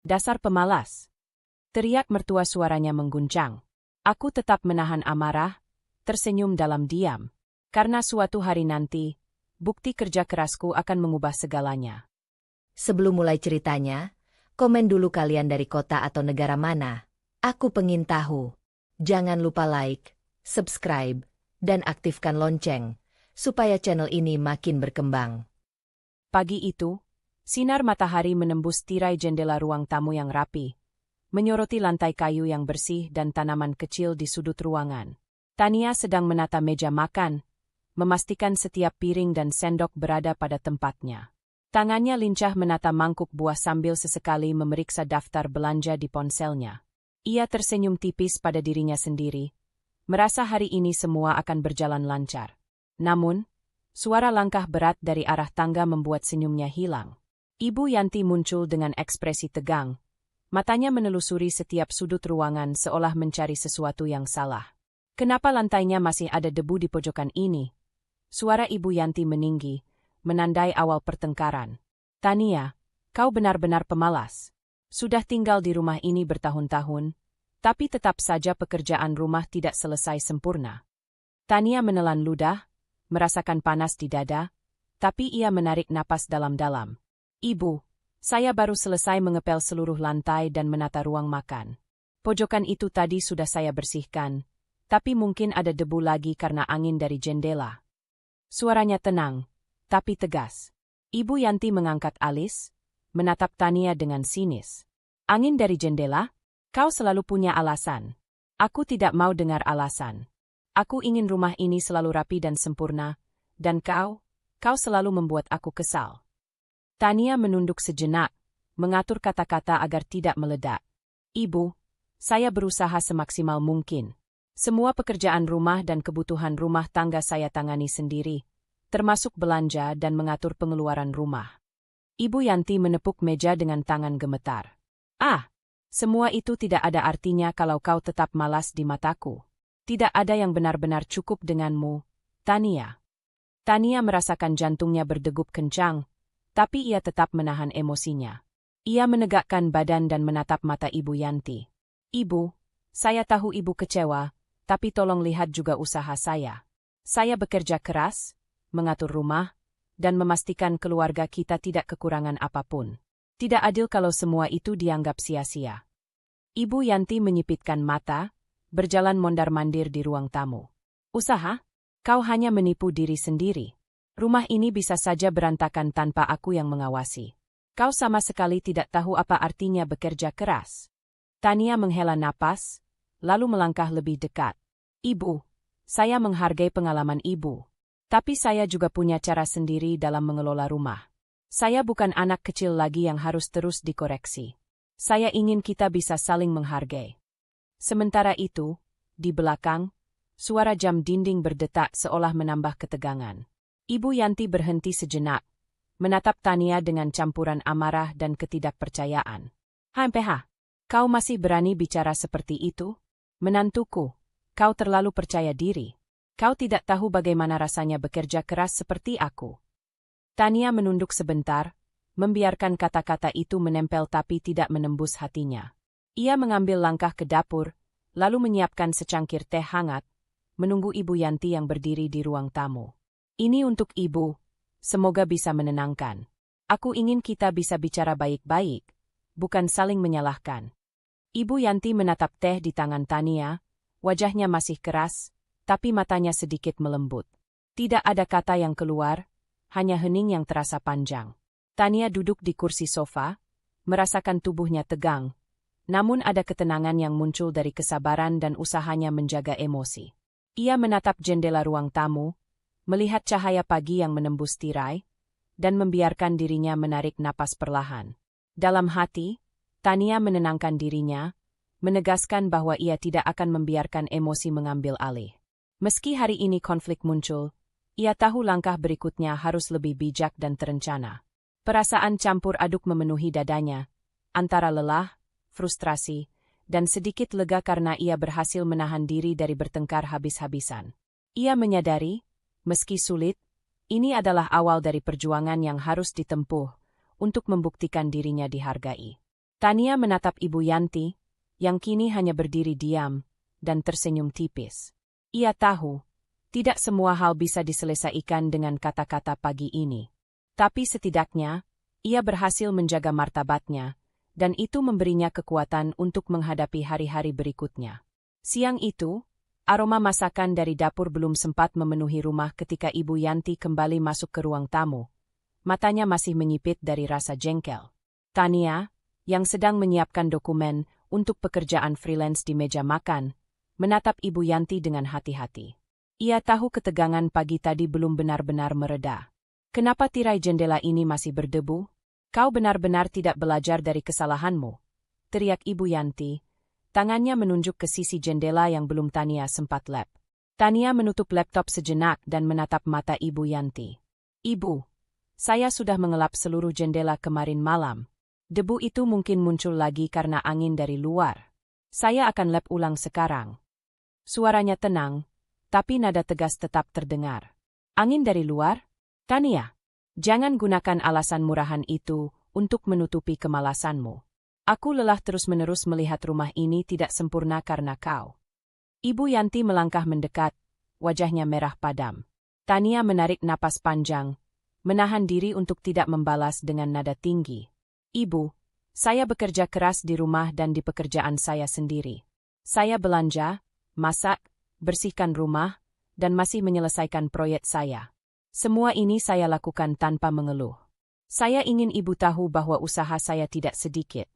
Dasar pemalas. Teriak mertua suaranya mengguncang. Aku tetap menahan amarah, tersenyum dalam diam. Karena suatu hari nanti, bukti kerja kerasku akan mengubah segalanya. Sebelum mulai ceritanya, komen dulu kalian dari kota atau negara mana. Aku pengen tahu. Jangan lupa like, subscribe, dan aktifkan lonceng, supaya channel ini makin berkembang. Pagi itu, sinar matahari menembus tirai jendela ruang tamu yang rapi, menyoroti lantai kayu yang bersih dan tanaman kecil di sudut ruangan. Tania sedang menata meja makan, memastikan setiap piring dan sendok berada pada tempatnya. Tangannya lincah menata mangkuk buah sambil sesekali memeriksa daftar belanja di ponselnya. Ia tersenyum tipis pada dirinya sendiri, merasa hari ini semua akan berjalan lancar. Namun, suara langkah berat dari arah tangga membuat senyumnya hilang. Ibu Yanti muncul dengan ekspresi tegang, matanya menelusuri setiap sudut ruangan seolah mencari sesuatu yang salah. Kenapa lantainya masih ada debu di pojokan ini? Suara Ibu Yanti meninggi, menandai awal pertengkaran. Tania, kau benar-benar pemalas. Sudah tinggal di rumah ini bertahun-tahun, tapi tetap saja pekerjaan rumah tidak selesai sempurna. Tania menelan ludah, merasakan panas di dada, tapi ia menarik napas dalam-dalam. Ibu, saya baru selesai mengepel seluruh lantai dan menata ruang makan. Pojokan itu tadi sudah saya bersihkan, tapi mungkin ada debu lagi karena angin dari jendela. Suaranya tenang, tapi tegas. Ibu Yanti mengangkat alis, menatap Tania dengan sinis. Angin dari jendela? Kau selalu punya alasan. Aku tidak mau dengar alasan. Aku ingin rumah ini selalu rapi dan sempurna, dan kau selalu membuat aku kesal. Tania menunduk sejenak, mengatur kata-kata agar tidak meledak. Ibu, saya berusaha semaksimal mungkin. Semua pekerjaan rumah dan kebutuhan rumah tangga saya tangani sendiri, termasuk belanja dan mengatur pengeluaran rumah. Ibu Yanti menepuk meja dengan tangan gemetar. Semua itu tidak ada artinya kalau kau tetap malas di mataku. Tidak ada yang benar-benar cukup denganmu, Tania. Tania merasakan jantungnya berdegup kencang, tapi ia tetap menahan emosinya. Ia menegakkan badan dan menatap mata Ibu Yanti. Ibu, saya tahu ibu kecewa, tapi tolong lihat juga usaha saya. Saya bekerja keras, mengatur rumah, dan memastikan keluarga kita tidak kekurangan apapun. Tidak adil kalau semua itu dianggap sia-sia. Ibu Yanti menyipitkan mata, berjalan mondar-mandir di ruang tamu. Usaha? Kau hanya menipu diri sendiri. Rumah ini bisa saja berantakan tanpa aku yang mengawasi. Kau sama sekali tidak tahu apa artinya bekerja keras. Tania menghela napas, lalu melangkah lebih dekat. Ibu, saya menghargai pengalaman ibu. Tapi saya juga punya cara sendiri dalam mengelola rumah. Saya bukan anak kecil lagi yang harus terus dikoreksi. Saya ingin kita bisa saling menghargai. Sementara itu, di belakang, suara jam dinding berdetak seolah menambah ketegangan. Ibu Yanti berhenti sejenak, menatap Tania dengan campuran amarah dan ketidakpercayaan. "HMPH, kau masih berani bicara seperti itu? Menantuku, kau terlalu percaya diri. Kau tidak tahu bagaimana rasanya bekerja keras seperti aku." Tania menunduk sebentar, membiarkan kata-kata itu menempel tapi tidak menembus hatinya. Ia mengambil langkah ke dapur, lalu menyiapkan secangkir teh hangat, menunggu Ibu Yanti yang berdiri di ruang tamu. "Ini untuk Ibu, semoga bisa menenangkan. Aku ingin kita bisa bicara baik-baik, bukan saling menyalahkan." Ibu Yanti menatap teh di tangan Tania, wajahnya masih keras, tapi matanya sedikit melembut. Tidak ada kata yang keluar, hanya hening yang terasa panjang. Tania duduk di kursi sofa, merasakan tubuhnya tegang, namun ada ketenangan yang muncul dari kesabaran dan usahanya menjaga emosi. Ia menatap jendela ruang tamu, melihat cahaya pagi yang menembus tirai, dan membiarkan dirinya menarik napas perlahan. Dalam hati, Tania menenangkan dirinya, menegaskan bahwa ia tidak akan membiarkan emosi mengambil alih. Meski hari ini konflik muncul, ia tahu langkah berikutnya harus lebih bijak dan terencana. Perasaan campur aduk memenuhi dadanya, antara lelah, frustrasi, dan sedikit lega karena ia berhasil menahan diri dari bertengkar habis-habisan. Ia menyadari, meski sulit, ini adalah awal dari perjuangan yang harus ditempuh untuk membuktikan dirinya dihargai. Tania menatap Ibu Yanti, yang kini hanya berdiri diam, dan tersenyum tipis. Ia tahu, tidak semua hal bisa diselesaikan dengan kata-kata pagi ini. Tapi setidaknya, ia berhasil menjaga martabatnya, dan itu memberinya kekuatan untuk menghadapi hari-hari berikutnya. Siang itu, aroma masakan dari dapur belum sempat memenuhi rumah ketika Ibu Yanti kembali masuk ke ruang tamu. Matanya masih menyipit dari rasa jengkel. Tania, yang sedang menyiapkan dokumen untuk pekerjaan freelance di meja makan, menatap Ibu Yanti dengan hati-hati. Ia tahu ketegangan pagi tadi belum benar-benar mereda. Kenapa tirai jendela ini masih berdebu? Kau benar-benar tidak belajar dari kesalahanmu, teriak Ibu Yanti. Tangannya menunjuk ke sisi jendela yang belum Tania sempat lap. Tania menutup laptop sejenak dan menatap mata Ibu Yanti. Ibu, saya sudah mengelap seluruh jendela kemarin malam. Debu itu mungkin muncul lagi karena angin dari luar. Saya akan lap ulang sekarang. Suaranya tenang, tapi nada tegas tetap terdengar. Angin dari luar? Tania, jangan gunakan alasan murahan itu untuk menutupi kemalasanmu. Aku lelah terus-menerus melihat rumah ini tidak sempurna karena kau. Ibu Yanti melangkah mendekat, wajahnya merah padam. Tania menarik napas panjang, menahan diri untuk tidak membalas dengan nada tinggi. Ibu, saya bekerja keras di rumah dan di pekerjaan saya sendiri. Saya belanja, masak, bersihkan rumah, dan masih menyelesaikan proyek saya. Semua ini saya lakukan tanpa mengeluh. Saya ingin ibu tahu bahwa usaha saya tidak sedikit.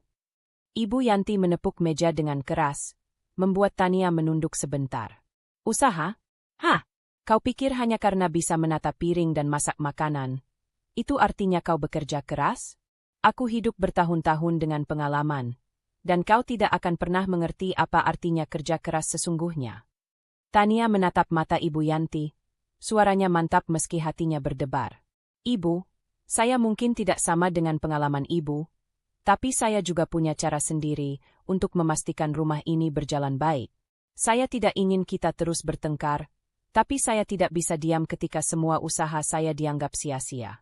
Ibu Yanti menepuk meja dengan keras, membuat Tania menunduk sebentar. Usaha? Hah? Kau pikir hanya karena bisa menata piring dan masak makanan, itu artinya kau bekerja keras? Aku hidup bertahun-tahun dengan pengalaman, dan kau tidak akan pernah mengerti apa artinya kerja keras sesungguhnya. Tania menatap mata Ibu Yanti, suaranya mantap meski hatinya berdebar. Ibu, saya mungkin tidak sama dengan pengalaman ibu, tapi saya juga punya cara sendiri untuk memastikan rumah ini berjalan baik. Saya tidak ingin kita terus bertengkar, tapi saya tidak bisa diam ketika semua usaha saya dianggap sia-sia.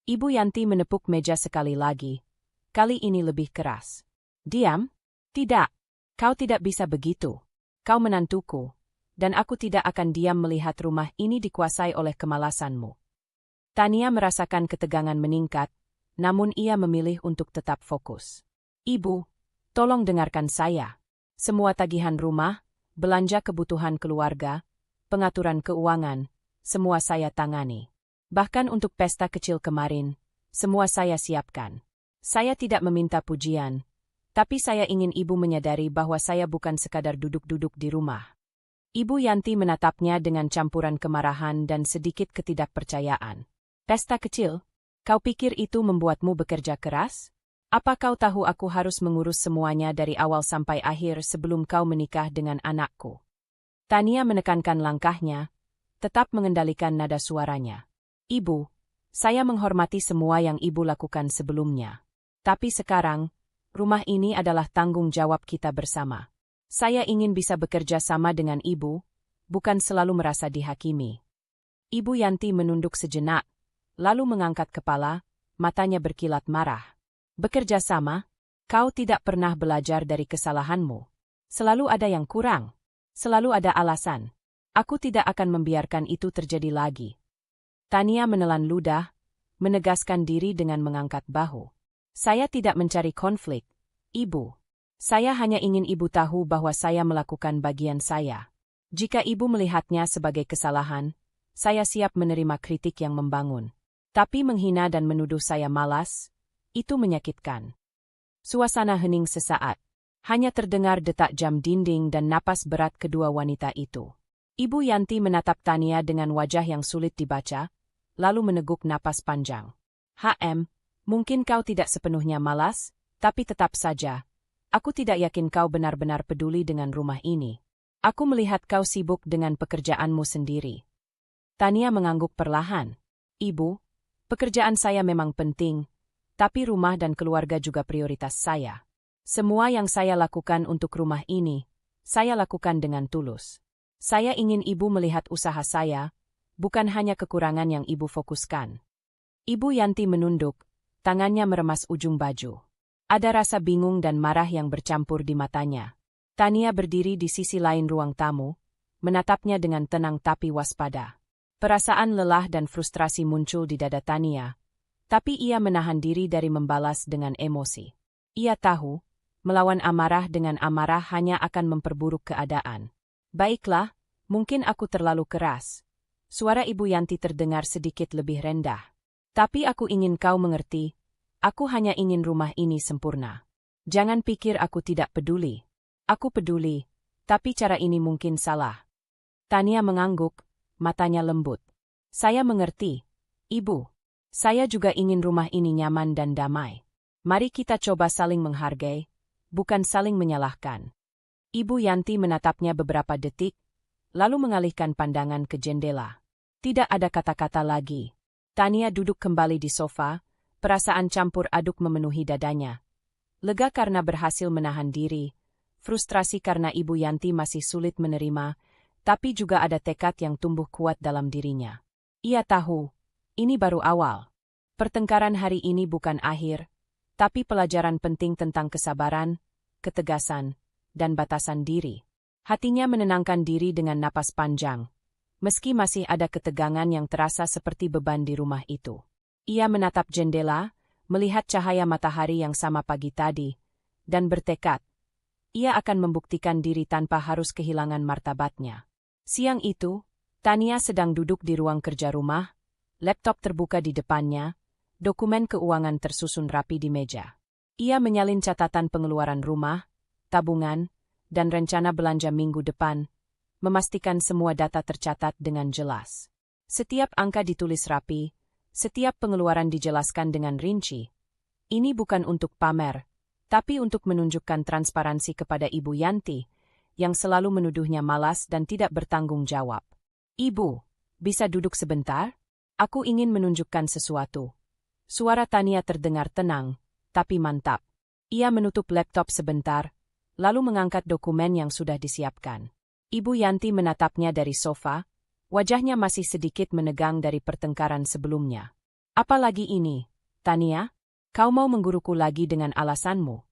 Ibu Yanti menepuk meja sekali lagi, kali ini lebih keras. Diam? Tidak. Kau tidak bisa begitu. Kau menantuku, dan aku tidak akan diam melihat rumah ini dikuasai oleh kemalasanmu. Tania merasakan ketegangan meningkat, namun ia memilih untuk tetap fokus. Ibu, tolong dengarkan saya. Semua tagihan rumah, belanja kebutuhan keluarga, pengaturan keuangan, semua saya tangani. Bahkan untuk pesta kecil kemarin, semua saya siapkan. Saya tidak meminta pujian, tapi saya ingin ibu menyadari bahwa saya bukan sekadar duduk-duduk di rumah. Ibu Yanti menatapnya dengan campuran kemarahan dan sedikit ketidakpercayaan. Pesta kecil? Kau pikir itu membuatmu bekerja keras? Apa kau tahu aku harus mengurus semuanya dari awal sampai akhir sebelum kau menikah dengan anakku? Tania menekankan langkahnya, tetap mengendalikan nada suaranya. Ibu, saya menghormati semua yang ibu lakukan sebelumnya. Tapi sekarang, rumah ini adalah tanggung jawab kita bersama. Saya ingin bisa bekerja sama dengan ibu, bukan selalu merasa dihakimi. Ibu Yanti menunduk sejenak, lalu mengangkat kepala, matanya berkilat marah. Bekerja sama? Kau tidak pernah belajar dari kesalahanmu. Selalu ada yang kurang. Selalu ada alasan. Aku tidak akan membiarkan itu terjadi lagi. Tania menelan ludah, menegaskan diri dengan mengangkat bahu. Saya tidak mencari konflik, Ibu. Saya hanya ingin Ibu tahu bahwa saya melakukan bagian saya. Jika Ibu melihatnya sebagai kesalahan, saya siap menerima kritik yang membangun. Tapi menghina dan menuduh saya malas, itu menyakitkan. Suasana hening sesaat. Hanya terdengar detak jam dinding dan napas berat kedua wanita itu. Ibu Yanti menatap Tania dengan wajah yang sulit dibaca, lalu meneguk napas panjang. Mungkin kau tidak sepenuhnya malas, tapi tetap saja. Aku tidak yakin kau benar-benar peduli dengan rumah ini. Aku melihat kau sibuk dengan pekerjaanmu sendiri. Tania mengangguk perlahan. Ibu, pekerjaan saya memang penting, tapi rumah dan keluarga juga prioritas saya. Semua yang saya lakukan untuk rumah ini, saya lakukan dengan tulus. Saya ingin Ibu melihat usaha saya, bukan hanya kekurangan yang Ibu fokuskan. Ibu Yanti menunduk, tangannya meremas ujung baju. Ada rasa bingung dan marah yang bercampur di matanya. Tania berdiri di sisi lain ruang tamu, menatapnya dengan tenang tapi waspada. Perasaan lelah dan frustrasi muncul di dada Tania, tapi ia menahan diri dari membalas dengan emosi. Ia tahu, melawan amarah dengan amarah hanya akan memperburuk keadaan. Baiklah, mungkin aku terlalu keras. Suara Ibu Yanti terdengar sedikit lebih rendah. Tapi aku ingin kau mengerti, aku hanya ingin rumah ini sempurna. Jangan pikir aku tidak peduli. Aku peduli, tapi cara ini mungkin salah. Tania mengangguk, matanya lembut. Saya mengerti, Ibu. Saya juga ingin rumah ini nyaman dan damai. Mari kita coba saling menghargai, bukan saling menyalahkan. Ibu Yanti menatapnya beberapa detik, lalu mengalihkan pandangan ke jendela. Tidak ada kata-kata lagi. Tania duduk kembali di sofa, perasaan campur aduk memenuhi dadanya. Lega karena berhasil menahan diri, frustrasi karena Ibu Yanti masih sulit menerima, tapi juga ada tekad yang tumbuh kuat dalam dirinya. Ia tahu, ini baru awal. Pertengkaran hari ini bukan akhir, tapi pelajaran penting tentang kesabaran, ketegasan, dan batasan diri. Hatinya menenangkan diri dengan napas panjang. Meski masih ada ketegangan yang terasa seperti beban di rumah itu. Ia menatap jendela, melihat cahaya matahari yang sama pagi tadi, dan bertekad. Ia akan membuktikan diri tanpa harus kehilangan martabatnya. Siang itu, Tania sedang duduk di ruang kerja rumah, laptop terbuka di depannya, dokumen keuangan tersusun rapi di meja. Ia menyalin catatan pengeluaran rumah, tabungan, dan rencana belanja minggu depan, memastikan semua data tercatat dengan jelas. Setiap angka ditulis rapi, setiap pengeluaran dijelaskan dengan rinci. Ini bukan untuk pamer, tapi untuk menunjukkan transparansi kepada Ibu Yanti, yang selalu menuduhnya malas dan tidak bertanggung jawab. Ibu, bisa duduk sebentar? Aku ingin menunjukkan sesuatu. Suara Tania terdengar tenang, tapi mantap. Ia menutup laptop sebentar, lalu mengangkat dokumen yang sudah disiapkan. Ibu Yanti menatapnya dari sofa, wajahnya masih sedikit menegang dari pertengkaran sebelumnya. Apalagi ini, Tania? Kau mau mengguruku lagi dengan alasanmu?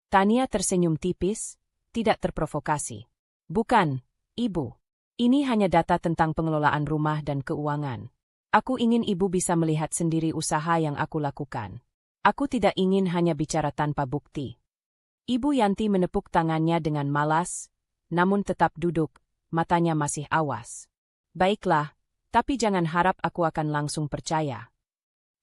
Tania tersenyum tipis, tidak terprovokasi. Bukan, Ibu. Ini hanya data tentang pengelolaan rumah dan keuangan. Aku ingin Ibu bisa melihat sendiri usaha yang aku lakukan. Aku tidak ingin hanya bicara tanpa bukti. Ibu Yanti menepuk tangannya dengan malas, namun tetap duduk, matanya masih awas. Baiklah, tapi jangan harap aku akan langsung percaya.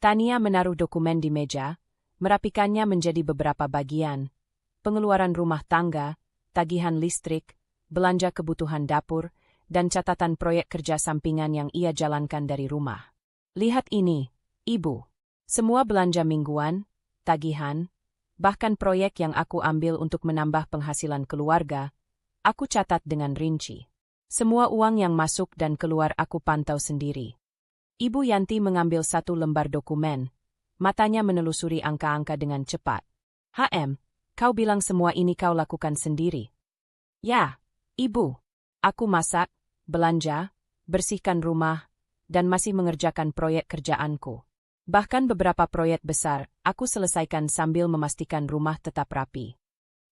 Tania menaruh dokumen di meja, merapikannya menjadi beberapa bagian. Pengeluaran rumah tangga, tagihan listrik, belanja kebutuhan dapur, dan catatan proyek kerja sampingan yang ia jalankan dari rumah. Lihat ini, Ibu. Semua belanja mingguan, tagihan, bahkan proyek yang aku ambil untuk menambah penghasilan keluarga, aku catat dengan rinci. Semua uang yang masuk dan keluar aku pantau sendiri. Ibu Yanti mengambil satu lembar dokumen. Matanya menelusuri angka-angka dengan cepat. Kau bilang semua ini kau lakukan sendiri? Ya, Ibu. Aku masak, belanja, bersihkan rumah, dan masih mengerjakan proyek kerjaanku. Bahkan beberapa proyek besar, aku selesaikan sambil memastikan rumah tetap rapi.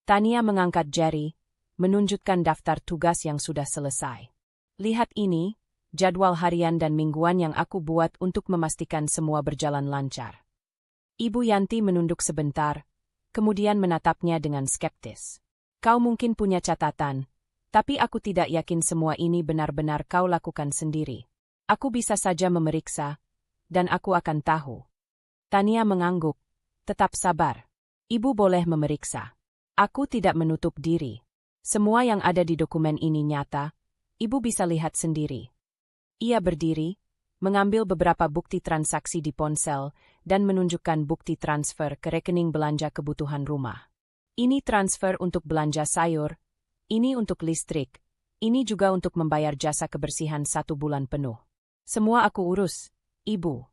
Tania mengangkat jari, menunjukkan daftar tugas yang sudah selesai. Lihat ini, jadwal harian dan mingguan yang aku buat untuk memastikan semua berjalan lancar. Ibu Yanti menunduk sebentar, kemudian menatapnya dengan skeptis. Kau mungkin punya catatan, tapi aku tidak yakin semua ini benar-benar kau lakukan sendiri. Aku bisa saja memeriksa, dan aku akan tahu. Tania mengangguk. Tetap sabar. Ibu boleh memeriksa. Aku tidak menutup diri. Semua yang ada di dokumen ini nyata, Ibu bisa lihat sendiri. Ia berdiri, mengambil beberapa bukti transaksi di ponsel, dan menunjukkan bukti transfer ke rekening belanja kebutuhan rumah. Ini transfer untuk belanja sayur, ini untuk listrik, ini juga untuk membayar jasa kebersihan 1 bulan penuh. Semua aku urus, Ibu.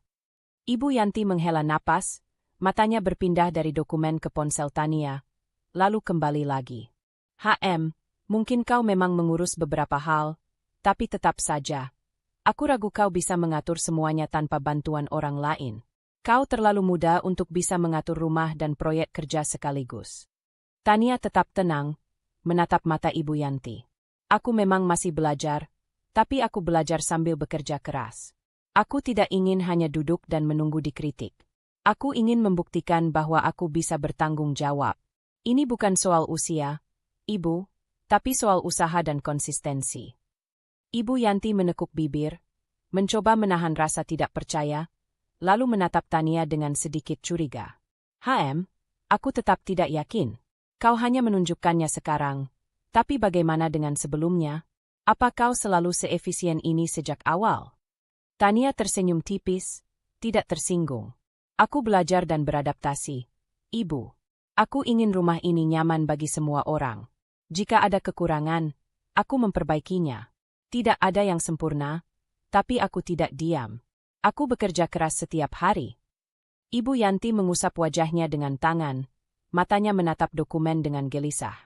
Ibu Yanti menghela napas, matanya berpindah dari dokumen ke ponsel Tania, lalu kembali lagi. Mungkin kau memang mengurus beberapa hal, tapi tetap saja. Aku ragu kau bisa mengatur semuanya tanpa bantuan orang lain. Kau terlalu muda untuk bisa mengatur rumah dan proyek kerja sekaligus. Tania tetap tenang, menatap mata Ibu Yanti. Aku memang masih belajar, tapi aku belajar sambil bekerja keras. Aku tidak ingin hanya duduk dan menunggu dikritik. Aku ingin membuktikan bahwa aku bisa bertanggung jawab. Ini bukan soal usia, Ibu, tapi soal usaha dan konsistensi. Ibu Yanti menekuk bibir, mencoba menahan rasa tidak percaya, lalu menatap Tania dengan sedikit curiga. Aku tetap tidak yakin. Kau hanya menunjukkannya sekarang, tapi bagaimana dengan sebelumnya? Apa kau selalu seefisien ini sejak awal? Tania tersenyum tipis, tidak tersinggung. Aku belajar dan beradaptasi, Ibu. Aku ingin rumah ini nyaman bagi semua orang. Jika ada kekurangan, aku memperbaikinya. Tidak ada yang sempurna, tapi aku tidak diam. Aku bekerja keras setiap hari. Ibu Yanti mengusap wajahnya dengan tangan, matanya menatap dokumen dengan gelisah.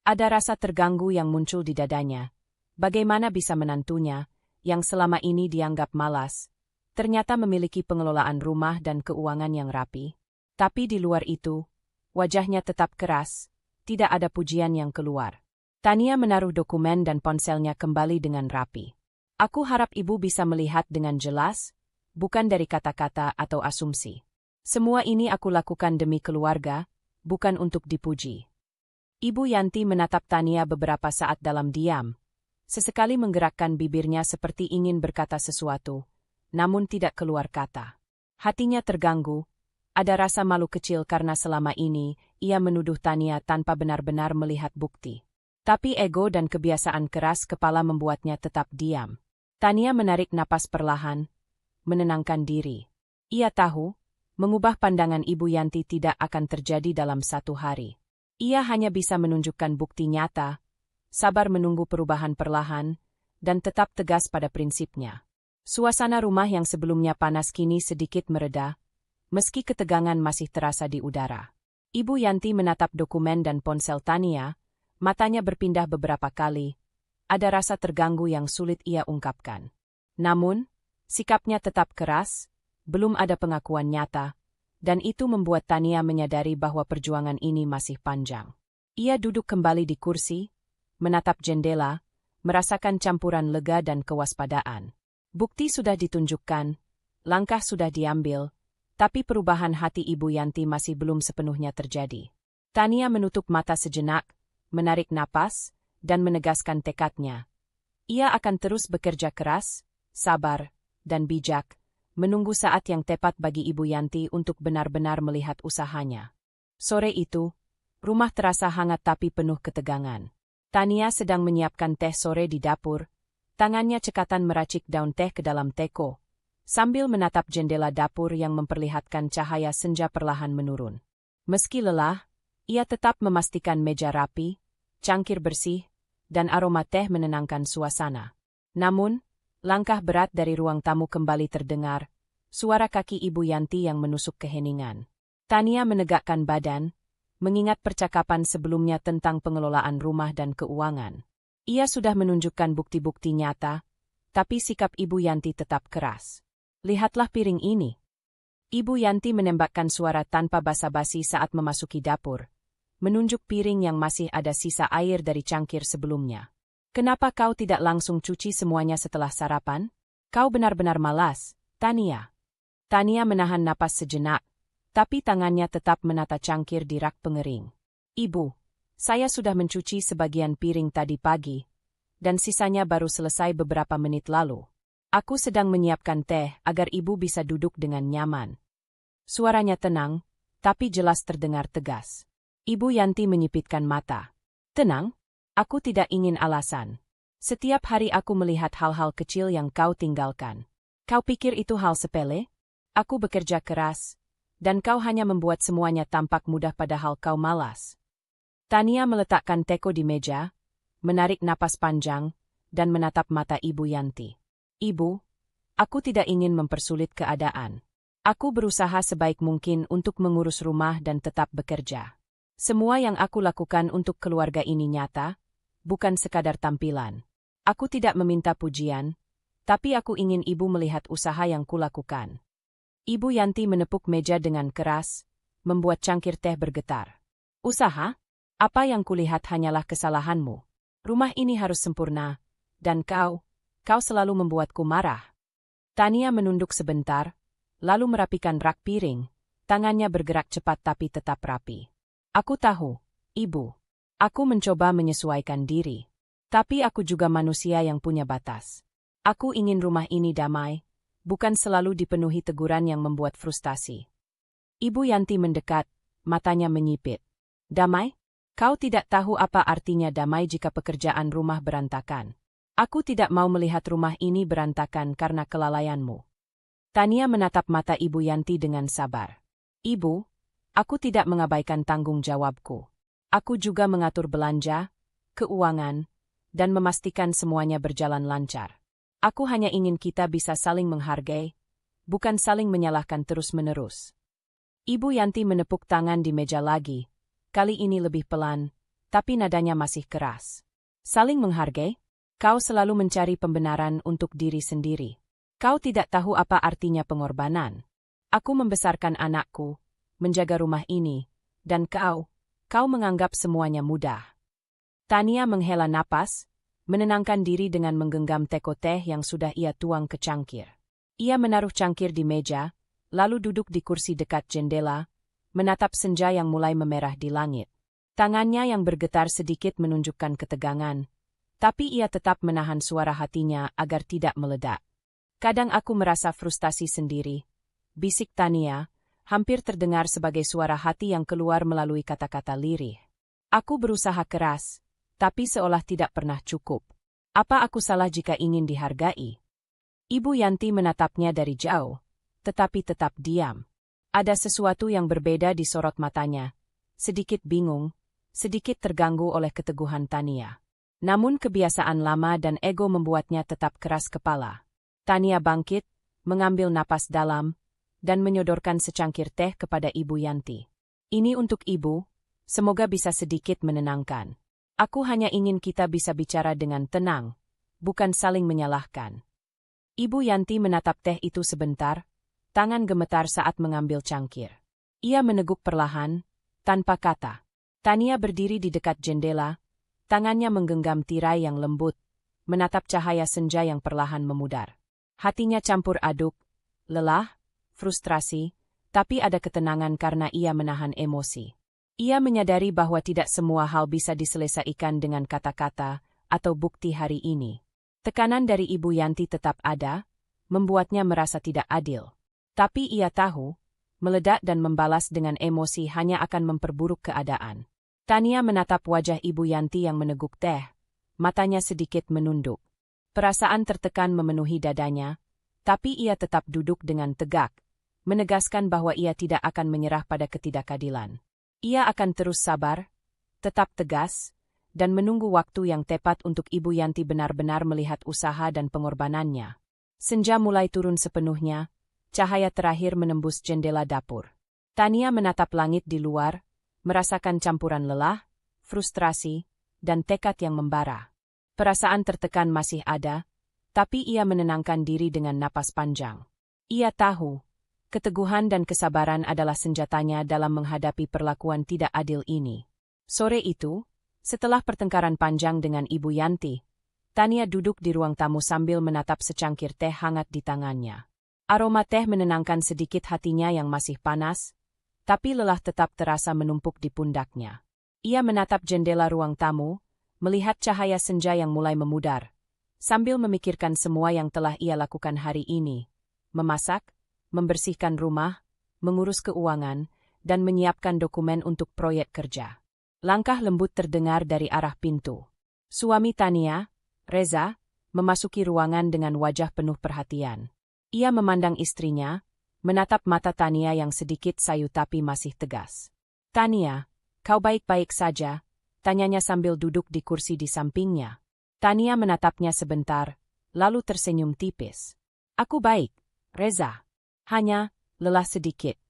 Ada rasa terganggu yang muncul di dadanya. Bagaimana bisa menantunya, yang selama ini dianggap malas, ternyata memiliki pengelolaan rumah dan keuangan yang rapi. Tapi di luar itu, wajahnya tetap keras, tidak ada pujian yang keluar. Tania menaruh dokumen dan ponselnya kembali dengan rapi. Aku harap Ibu bisa melihat dengan jelas, bukan dari kata-kata atau asumsi. Semua ini aku lakukan demi keluarga, bukan untuk dipuji. Ibu Yanti menatap Tania beberapa saat dalam diam, sesekali menggerakkan bibirnya seperti ingin berkata sesuatu, namun tidak keluar kata. Hatinya terganggu, ada rasa malu kecil karena selama ini ia menuduh Tania tanpa benar-benar melihat bukti. Tapi ego dan kebiasaan keras kepala membuatnya tetap diam. Tania menarik napas perlahan, menenangkan diri. Ia tahu, mengubah pandangan Ibu Yanti tidak akan terjadi dalam satu hari. Ia hanya bisa menunjukkan bukti nyata, sabar menunggu perubahan perlahan, dan tetap tegas pada prinsipnya. Suasana rumah yang sebelumnya panas kini sedikit mereda, meski ketegangan masih terasa di udara. Ibu Yanti menatap dokumen dan ponsel Tania, matanya berpindah beberapa kali, ada rasa terganggu yang sulit ia ungkapkan. Namun, sikapnya tetap keras, belum ada pengakuan nyata, dan itu membuat Tania menyadari bahwa perjuangan ini masih panjang. Ia duduk kembali di kursi, menatap jendela, merasakan campuran lega dan kewaspadaan. Bukti sudah ditunjukkan, langkah sudah diambil, tapi perubahan hati Ibu Yanti masih belum sepenuhnya terjadi. Tania menutup mata sejenak, menarik napas, dan menegaskan tekadnya. Ia akan terus bekerja keras, sabar, dan bijak, menunggu saat yang tepat bagi Ibu Yanti untuk benar-benar melihat usahanya. Sore itu, rumah terasa hangat tapi penuh ketegangan. Tania sedang menyiapkan teh sore di dapur, tangannya cekatan meracik daun teh ke dalam teko, sambil menatap jendela dapur yang memperlihatkan cahaya senja perlahan menurun. Meski lelah, ia tetap memastikan meja rapi, cangkir bersih, dan aroma teh menenangkan suasana. Namun, langkah berat dari ruang tamu kembali terdengar, suara kaki Ibu Yanti yang menusuk keheningan. Tania menegakkan badan, mengingat percakapan sebelumnya tentang pengelolaan rumah dan keuangan. Ia sudah menunjukkan bukti-bukti nyata, tapi sikap Ibu Yanti tetap keras. Lihatlah piring ini. Ibu Yanti menembakkan suara tanpa basa-basi saat memasuki dapur, menunjuk piring yang masih ada sisa air dari cangkir sebelumnya. Kenapa kau tidak langsung cuci semuanya setelah sarapan? Kau benar-benar malas, Tania. Tania menahan napas sejenak, tapi tangannya tetap menata cangkir di rak pengering. Ibu, saya sudah mencuci sebagian piring tadi pagi, dan sisanya baru selesai beberapa menit lalu. Aku sedang menyiapkan teh agar ibu bisa duduk dengan nyaman. Suaranya tenang, tapi jelas terdengar tegas. Ibu Yanti menyipitkan mata. Tenang, aku tidak ingin alasan. Setiap hari aku melihat hal-hal kecil yang kau tinggalkan. Kau pikir itu hal sepele? Aku bekerja keras, dan kau hanya membuat semuanya tampak mudah padahal kau malas. Tania meletakkan teko di meja, menarik napas panjang, dan menatap mata Ibu Yanti. Ibu, aku tidak ingin mempersulit keadaan. Aku berusaha sebaik mungkin untuk mengurus rumah dan tetap bekerja. Semua yang aku lakukan untuk keluarga ini nyata, bukan sekadar tampilan. Aku tidak meminta pujian, tapi aku ingin ibu melihat usaha yang kulakukan. Ibu Yanti menepuk meja dengan keras, membuat cangkir teh bergetar. Usaha? Apa yang kulihat hanyalah kesalahanmu. Rumah ini harus sempurna, dan kau selalu membuatku marah. Tania menunduk sebentar, lalu merapikan rak piring, tangannya bergerak cepat tapi tetap rapi. Aku tahu, Ibu. Aku mencoba menyesuaikan diri. Tapi aku juga manusia yang punya batas. Aku ingin rumah ini damai, bukan selalu dipenuhi teguran yang membuat frustasi. Ibu Yanti mendekat, matanya menyipit. Damai? Kau tidak tahu apa artinya damai jika pekerjaan rumah berantakan. Aku tidak mau melihat rumah ini berantakan karena kelalaianmu. Tania menatap mata Ibu Yanti dengan sabar. Ibu, aku tidak mengabaikan tanggung jawabku. Aku juga mengatur belanja, keuangan, dan memastikan semuanya berjalan lancar. Aku hanya ingin kita bisa saling menghargai, bukan saling menyalahkan terus-menerus. Ibu Yanti menepuk tangan di meja lagi, kali ini lebih pelan, tapi nadanya masih keras. Saling menghargai? Kau selalu mencari pembenaran untuk diri sendiri. Kau tidak tahu apa artinya pengorbanan. Aku membesarkan anakku, menjaga rumah ini, dan kau menganggap semuanya mudah. Tania menghela napas, menenangkan diri dengan menggenggam teko teh yang sudah ia tuang ke cangkir. Ia menaruh cangkir di meja, lalu duduk di kursi dekat jendela, menatap senja yang mulai memerah di langit. Tangannya yang bergetar sedikit menunjukkan ketegangan, tapi ia tetap menahan suara hatinya agar tidak meledak. Kadang aku merasa frustasi sendiri, bisik Tania, hampir terdengar sebagai suara hati yang keluar melalui kata-kata lirih. Aku berusaha keras, tapi seolah tidak pernah cukup. Apa aku salah jika ingin dihargai? Ibu Yanti menatapnya dari jauh, tetapi tetap diam. Ada sesuatu yang berbeda di sorot matanya, sedikit bingung, sedikit terganggu oleh keteguhan Tania. Namun kebiasaan lama dan ego membuatnya tetap keras kepala. Tania bangkit, mengambil napas dalam, dan menyodorkan secangkir teh kepada Ibu Yanti. Ini untuk Ibu, semoga bisa sedikit menenangkan. Aku hanya ingin kita bisa bicara dengan tenang, bukan saling menyalahkan. Ibu Yanti menatap teh itu sebentar, tangan gemetar saat mengambil cangkir. Ia meneguk perlahan, tanpa kata. Tania berdiri di dekat jendela, tangannya menggenggam tirai yang lembut, menatap cahaya senja yang perlahan memudar. Hatinya campur aduk, lelah, frustrasi, tapi ada ketenangan karena ia menahan emosi. Ia menyadari bahwa tidak semua hal bisa diselesaikan dengan kata-kata atau bukti hari ini. Tekanan dari Ibu Yanti tetap ada, membuatnya merasa tidak adil. Tapi ia tahu, meledak dan membalas dengan emosi hanya akan memperburuk keadaan. Tania menatap wajah Ibu Yanti yang meneguk teh, matanya sedikit menunduk. Perasaan tertekan memenuhi dadanya, tapi ia tetap duduk dengan tegak, menegaskan bahwa ia tidak akan menyerah pada ketidakadilan. Ia akan terus sabar, tetap tegas, dan menunggu waktu yang tepat untuk Ibu Yanti benar-benar melihat usaha dan pengorbanannya. Senja mulai turun sepenuhnya, cahaya terakhir menembus jendela dapur. Tania menatap langit di luar, merasakan campuran lelah, frustrasi, dan tekad yang membara. Perasaan tertekan masih ada, tapi ia menenangkan diri dengan napas panjang. Ia tahu, keteguhan dan kesabaran adalah senjatanya dalam menghadapi perlakuan tidak adil ini. Sore itu, setelah pertengkaran panjang dengan Ibu Yanti, Tania duduk di ruang tamu sambil menatap secangkir teh hangat di tangannya. Aroma teh menenangkan sedikit hatinya yang masih panas, tapi lelah tetap terasa menumpuk di pundaknya. Ia menatap jendela ruang tamu, melihat cahaya senja yang mulai memudar, sambil memikirkan semua yang telah ia lakukan hari ini. Memasak, membersihkan rumah, mengurus keuangan, dan menyiapkan dokumen untuk proyek kerja. Langkah lembut terdengar dari arah pintu. Suami Tania, Reza, memasuki ruangan dengan wajah penuh perhatian. Ia memandang istrinya, menatap mata Tania yang sedikit sayu tapi masih tegas. "Tania, kau baik-baik saja?" tanyanya sambil duduk di kursi di sampingnya. Tania menatapnya sebentar, lalu tersenyum tipis. "Aku baik, Reza. Hanya lelah sedikit."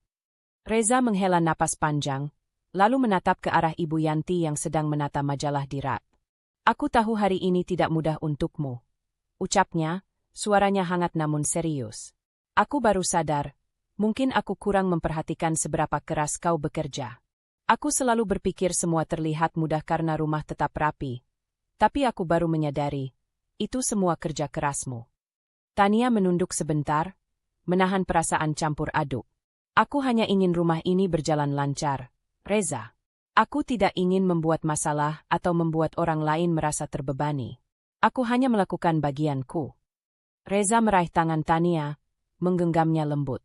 Reza menghela napas panjang, lalu menatap ke arah Ibu Yanti yang sedang menata majalah di rak. "Aku tahu hari ini tidak mudah untukmu," ucapnya, suaranya hangat namun serius. "Aku baru sadar, Mungkin aku kurang memperhatikan seberapa keras kau bekerja. Aku selalu berpikir semua terlihat mudah karena rumah tetap rapi. Tapi aku baru menyadari, itu semua kerja kerasmu. Tania menunduk sebentar, menahan perasaan campur aduk. Aku hanya ingin rumah ini berjalan lancar, Reza. Aku tidak ingin membuat masalah atau membuat orang lain merasa terbebani. Aku hanya melakukan bagianku. Reza meraih tangan Tania, menggenggamnya lembut.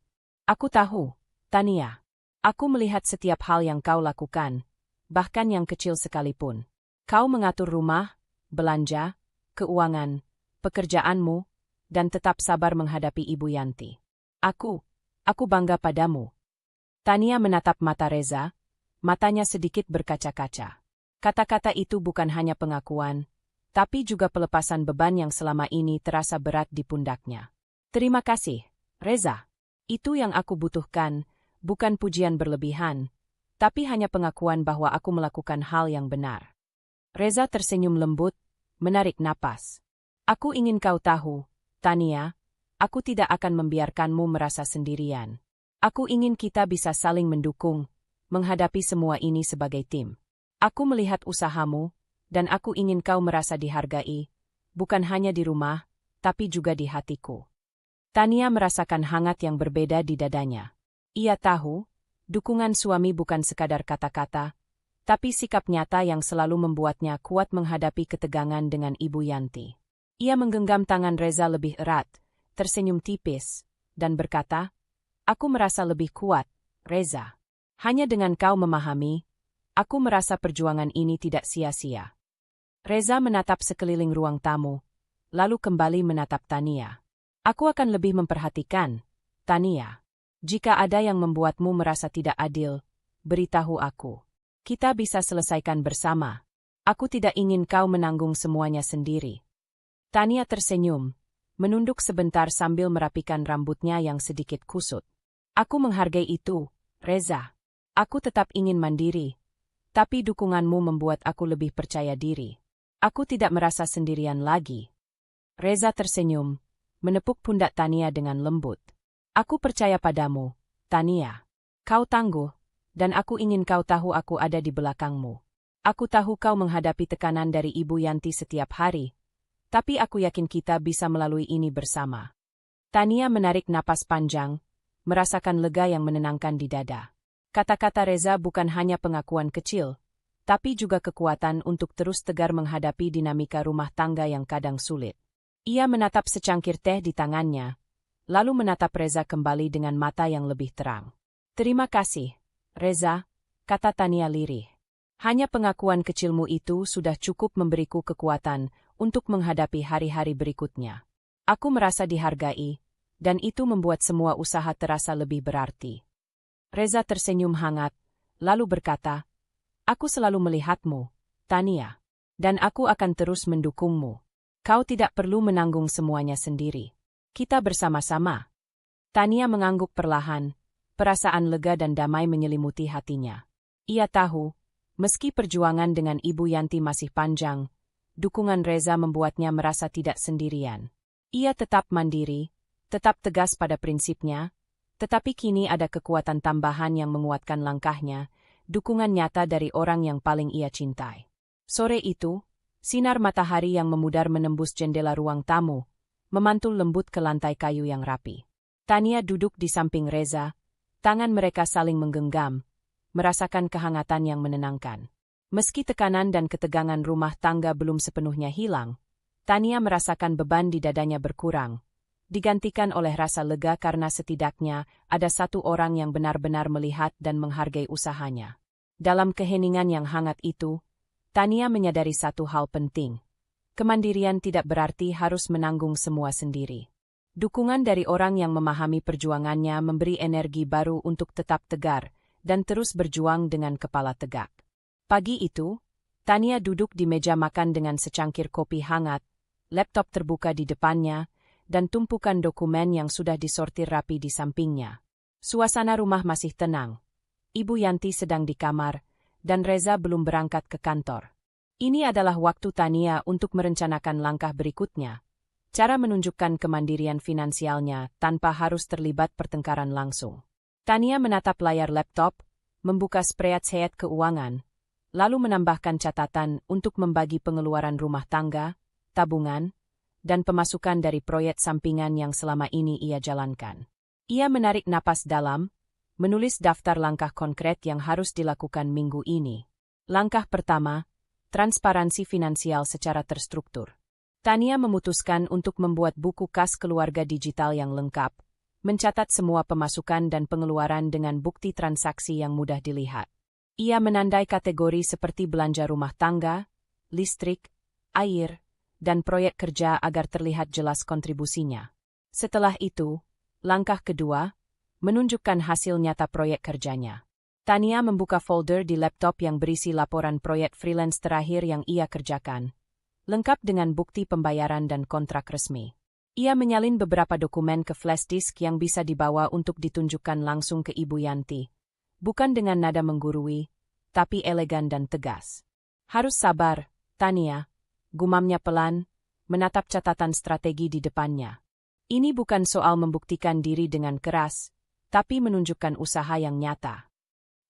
Aku tahu, Tania. Aku melihat setiap hal yang kau lakukan, bahkan yang kecil sekalipun. Kau mengatur rumah, belanja, keuangan, pekerjaanmu, dan tetap sabar menghadapi Ibu Yanti. Aku bangga padamu. Tania menatap mata Reza, matanya sedikit berkaca-kaca. Kata-kata itu bukan hanya pengakuan, tapi juga pelepasan beban yang selama ini terasa berat di pundaknya. Terima kasih, Reza. Itu yang aku butuhkan, bukan pujian berlebihan, tapi hanya pengakuan bahwa aku melakukan hal yang benar. Reza tersenyum lembut, menarik napas. Aku ingin kau tahu, Tania, aku tidak akan membiarkanmu merasa sendirian. Aku ingin kita bisa saling mendukung, menghadapi semua ini sebagai tim. Aku melihat usahamu, dan aku ingin kau merasa dihargai, bukan hanya di rumah, tapi juga di hatiku. Tania merasakan hangat yang berbeda di dadanya. Ia tahu, dukungan suami bukan sekadar kata-kata, tapi sikap nyata yang selalu membuatnya kuat menghadapi ketegangan dengan Ibu Yanti. Ia menggenggam tangan Reza lebih erat, tersenyum tipis, dan berkata, "Aku merasa lebih kuat, Reza. Hanya dengan kau memahami, aku merasa perjuangan ini tidak sia-sia." Reza menatap sekeliling ruang tamu, lalu kembali menatap Tania. "Aku akan lebih memperhatikan, Tania. Jika ada yang membuatmu merasa tidak adil, beritahu aku. Kita bisa selesaikan bersama. Aku tidak ingin kau menanggung semuanya sendiri." Tania tersenyum, menunduk sebentar sambil merapikan rambutnya yang sedikit kusut. "Aku menghargai itu, Reza. Aku tetap ingin mandiri, tapi dukunganmu membuat aku lebih percaya diri. Aku tidak merasa sendirian lagi." Reza tersenyum, menepuk pundak Tania dengan lembut. "Aku percaya padamu, Tania. Kau tangguh, dan aku ingin kau tahu aku ada di belakangmu. Aku tahu kau menghadapi tekanan dari Ibu Yanti setiap hari, tapi aku yakin kita bisa melalui ini bersama." Tania menarik napas panjang, merasakan lega yang menenangkan di dada. Kata-kata Reza bukan hanya pengakuan kecil, tapi juga kekuatan untuk terus tegar menghadapi dinamika rumah tangga yang kadang sulit. Ia menatap secangkir teh di tangannya, lalu menatap Reza kembali dengan mata yang lebih terang. "Terima kasih, Reza," kata Tania lirih. "Hanya pengakuan kecilmu itu sudah cukup memberiku kekuatan untuk menghadapi hari-hari berikutnya. Aku merasa dihargai, dan itu membuat semua usaha terasa lebih berarti." Reza tersenyum hangat, lalu berkata, "Aku selalu melihatmu, Tania, dan aku akan terus mendukungmu. Kau tidak perlu menanggung semuanya sendiri. Kita bersama-sama." Tania mengangguk perlahan, perasaan lega dan damai menyelimuti hatinya. Ia tahu, meski perjuangan dengan Ibu Yanti masih panjang, dukungan Reza membuatnya merasa tidak sendirian. Ia tetap mandiri, tetap tegas pada prinsipnya, tetapi kini ada kekuatan tambahan yang menguatkan langkahnya, dukungan nyata dari orang yang paling ia cintai. Sore itu, sinar matahari yang memudar menembus jendela ruang tamu, memantul lembut ke lantai kayu yang rapi. Tania duduk di samping Reza, tangan mereka saling menggenggam, merasakan kehangatan yang menenangkan. Meski tekanan dan ketegangan rumah tangga belum sepenuhnya hilang, Tania merasakan beban di dadanya berkurang, digantikan oleh rasa lega karena setidaknya ada satu orang yang benar-benar melihat dan menghargai usahanya. Dalam keheningan yang hangat itu, Tania menyadari satu hal penting. Kemandirian tidak berarti harus menanggung semua sendiri. Dukungan dari orang yang memahami perjuangannya memberi energi baru untuk tetap tegar dan terus berjuang dengan kepala tegak. Pagi itu, Tania duduk di meja makan dengan secangkir kopi hangat, laptop terbuka di depannya, dan tumpukan dokumen yang sudah disortir rapi di sampingnya. Suasana rumah masih tenang. Ibu Yanti sedang di kamar, dan Reza belum berangkat ke kantor. Ini adalah waktu Tania untuk merencanakan langkah berikutnya. Cara menunjukkan kemandirian finansialnya tanpa harus terlibat pertengkaran langsung. Tania menatap layar laptop, membuka spreadsheet keuangan, lalu menambahkan catatan untuk membagi pengeluaran rumah tangga, tabungan, dan pemasukan dari proyek sampingan yang selama ini ia jalankan. Ia menarik napas dalam, menulis daftar langkah konkret yang harus dilakukan minggu ini. Langkah pertama, transparansi finansial secara terstruktur. Tania memutuskan untuk membuat buku kas keluarga digital yang lengkap, mencatat semua pemasukan dan pengeluaran dengan bukti transaksi yang mudah dilihat. Ia menandai kategori seperti belanja rumah tangga, listrik, air, dan proyek kerja agar terlihat jelas kontribusinya. Setelah itu, langkah kedua, menunjukkan hasil nyata proyek kerjanya. Tania membuka folder di laptop yang berisi laporan proyek freelance terakhir yang ia kerjakan, lengkap dengan bukti pembayaran dan kontrak resmi. Ia menyalin beberapa dokumen ke flash disk yang bisa dibawa untuk ditunjukkan langsung ke Ibu Yanti. Bukan dengan nada menggurui, tapi elegan dan tegas. Harus sabar, Tania, gumamnya pelan, menatap catatan strategi di depannya. Ini bukan soal membuktikan diri dengan keras, tapi menunjukkan usaha yang nyata.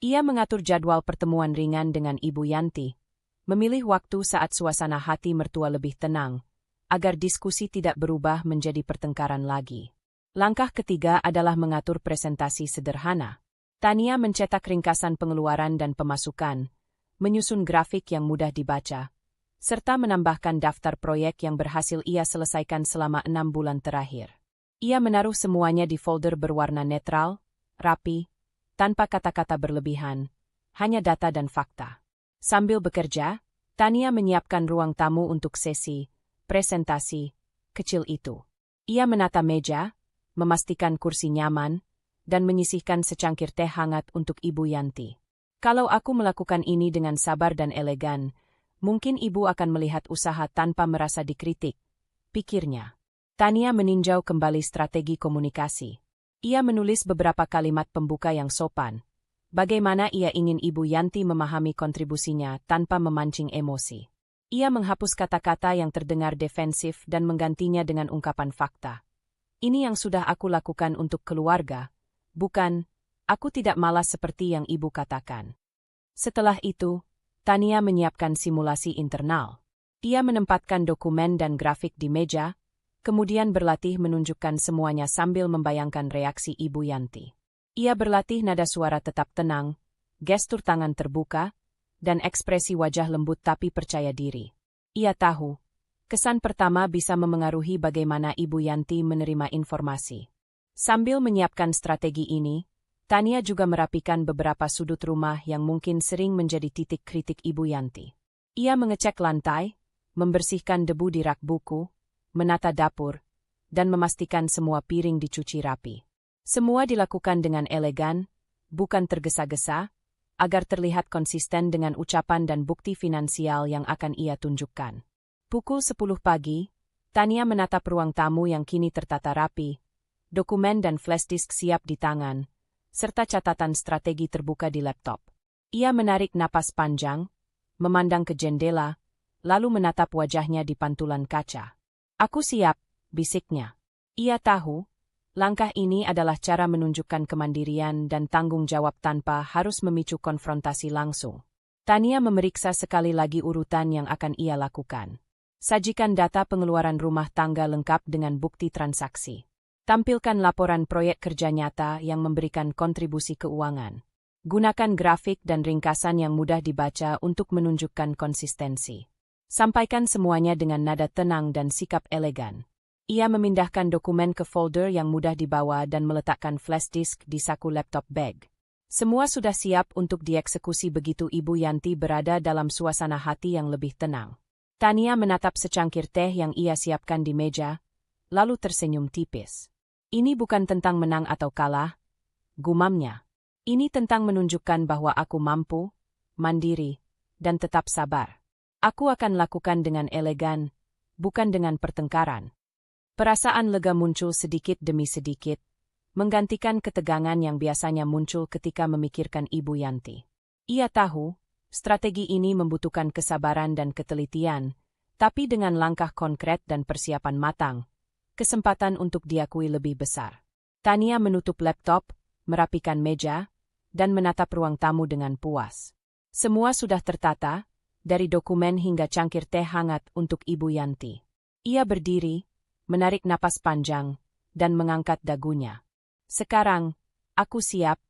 Ia mengatur jadwal pertemuan ringan dengan Ibu Yanti, memilih waktu saat suasana hati mertua lebih tenang, agar diskusi tidak berubah menjadi pertengkaran lagi. Langkah ketiga adalah mengatur presentasi sederhana. Tania mencetak ringkasan pengeluaran dan pemasukan, menyusun grafik yang mudah dibaca, serta menambahkan daftar proyek yang berhasil ia selesaikan selama 6 bulan terakhir. Ia menaruh semuanya di folder berwarna netral, rapi, tanpa kata-kata berlebihan, hanya data dan fakta. Sambil bekerja, Tania menyiapkan ruang tamu untuk sesi presentasi kecil itu. Ia menata meja, memastikan kursi nyaman, dan menyisihkan secangkir teh hangat untuk Ibu Yanti. Kalau aku melakukan ini dengan sabar dan elegan, mungkin Ibu akan melihat usaha tanpa merasa dikritik, pikirnya. Tania meninjau kembali strategi komunikasi. Ia menulis beberapa kalimat pembuka yang sopan. Bagaimana ia ingin Ibu Yanti memahami kontribusinya tanpa memancing emosi. Ia menghapus kata-kata yang terdengar defensif dan menggantinya dengan ungkapan fakta. Ini yang sudah aku lakukan untuk keluarga, bukan, aku tidak malas seperti yang Ibu katakan. Setelah itu, Tania menyiapkan simulasi internal. Ia menempatkan dokumen dan grafik di meja, kemudian berlatih menunjukkan semuanya sambil membayangkan reaksi Ibu Yanti. Ia berlatih nada suara tetap tenang, gestur tangan terbuka, dan ekspresi wajah lembut tapi percaya diri. Ia tahu, kesan pertama bisa memengaruhi bagaimana Ibu Yanti menerima informasi. Sambil menyiapkan strategi ini, Tania juga merapikan beberapa sudut rumah yang mungkin sering menjadi titik kritik Ibu Yanti. Ia mengecek lantai, membersihkan debu di rak buku, menata dapur, dan memastikan semua piring dicuci rapi. Semua dilakukan dengan elegan, bukan tergesa-gesa, agar terlihat konsisten dengan ucapan dan bukti finansial yang akan ia tunjukkan. Pukul 10 pagi, Tania menatap ruang tamu yang kini tertata rapi, dokumen dan flash disk siap di tangan, serta catatan strategi terbuka di laptop. Ia menarik napas panjang, memandang ke jendela, lalu menatap wajahnya di pantulan kaca. Aku siap, bisiknya. Ia tahu, langkah ini adalah cara menunjukkan kemandirian dan tanggung jawab tanpa harus memicu konfrontasi langsung. Tania memeriksa sekali lagi urutan yang akan ia lakukan. Sajikan data pengeluaran rumah tangga lengkap dengan bukti transaksi. Tampilkan laporan proyek kerja nyata yang memberikan kontribusi keuangan. Gunakan grafik dan ringkasan yang mudah dibaca untuk menunjukkan konsistensi. Sampaikan semuanya dengan nada tenang dan sikap elegan. Ia memindahkan dokumen ke folder yang mudah dibawa dan meletakkan flash disk di saku laptop bag. Semua sudah siap untuk dieksekusi begitu Ibu Yanti berada dalam suasana hati yang lebih tenang. Tania menatap secangkir teh yang ia siapkan di meja, lalu tersenyum tipis. Ini bukan tentang menang atau kalah, gumamnya. Ini tentang menunjukkan bahwa aku mampu, mandiri, dan tetap sabar. Aku akan lakukan dengan elegan, bukan dengan pertengkaran. Perasaan lega muncul sedikit demi sedikit, menggantikan ketegangan yang biasanya muncul ketika memikirkan Ibu Yanti. Ia tahu, strategi ini membutuhkan kesabaran dan ketelitian, tapi dengan langkah konkret dan persiapan matang, kesempatan untuk diakui lebih besar. Tania menutup laptop, merapikan meja, dan menatap ruang tamu dengan puas. Semua sudah tertata, dari dokumen hingga cangkir teh hangat untuk Ibu Yanti. Ia berdiri, menarik napas panjang, dan mengangkat dagunya. Sekarang, aku siap,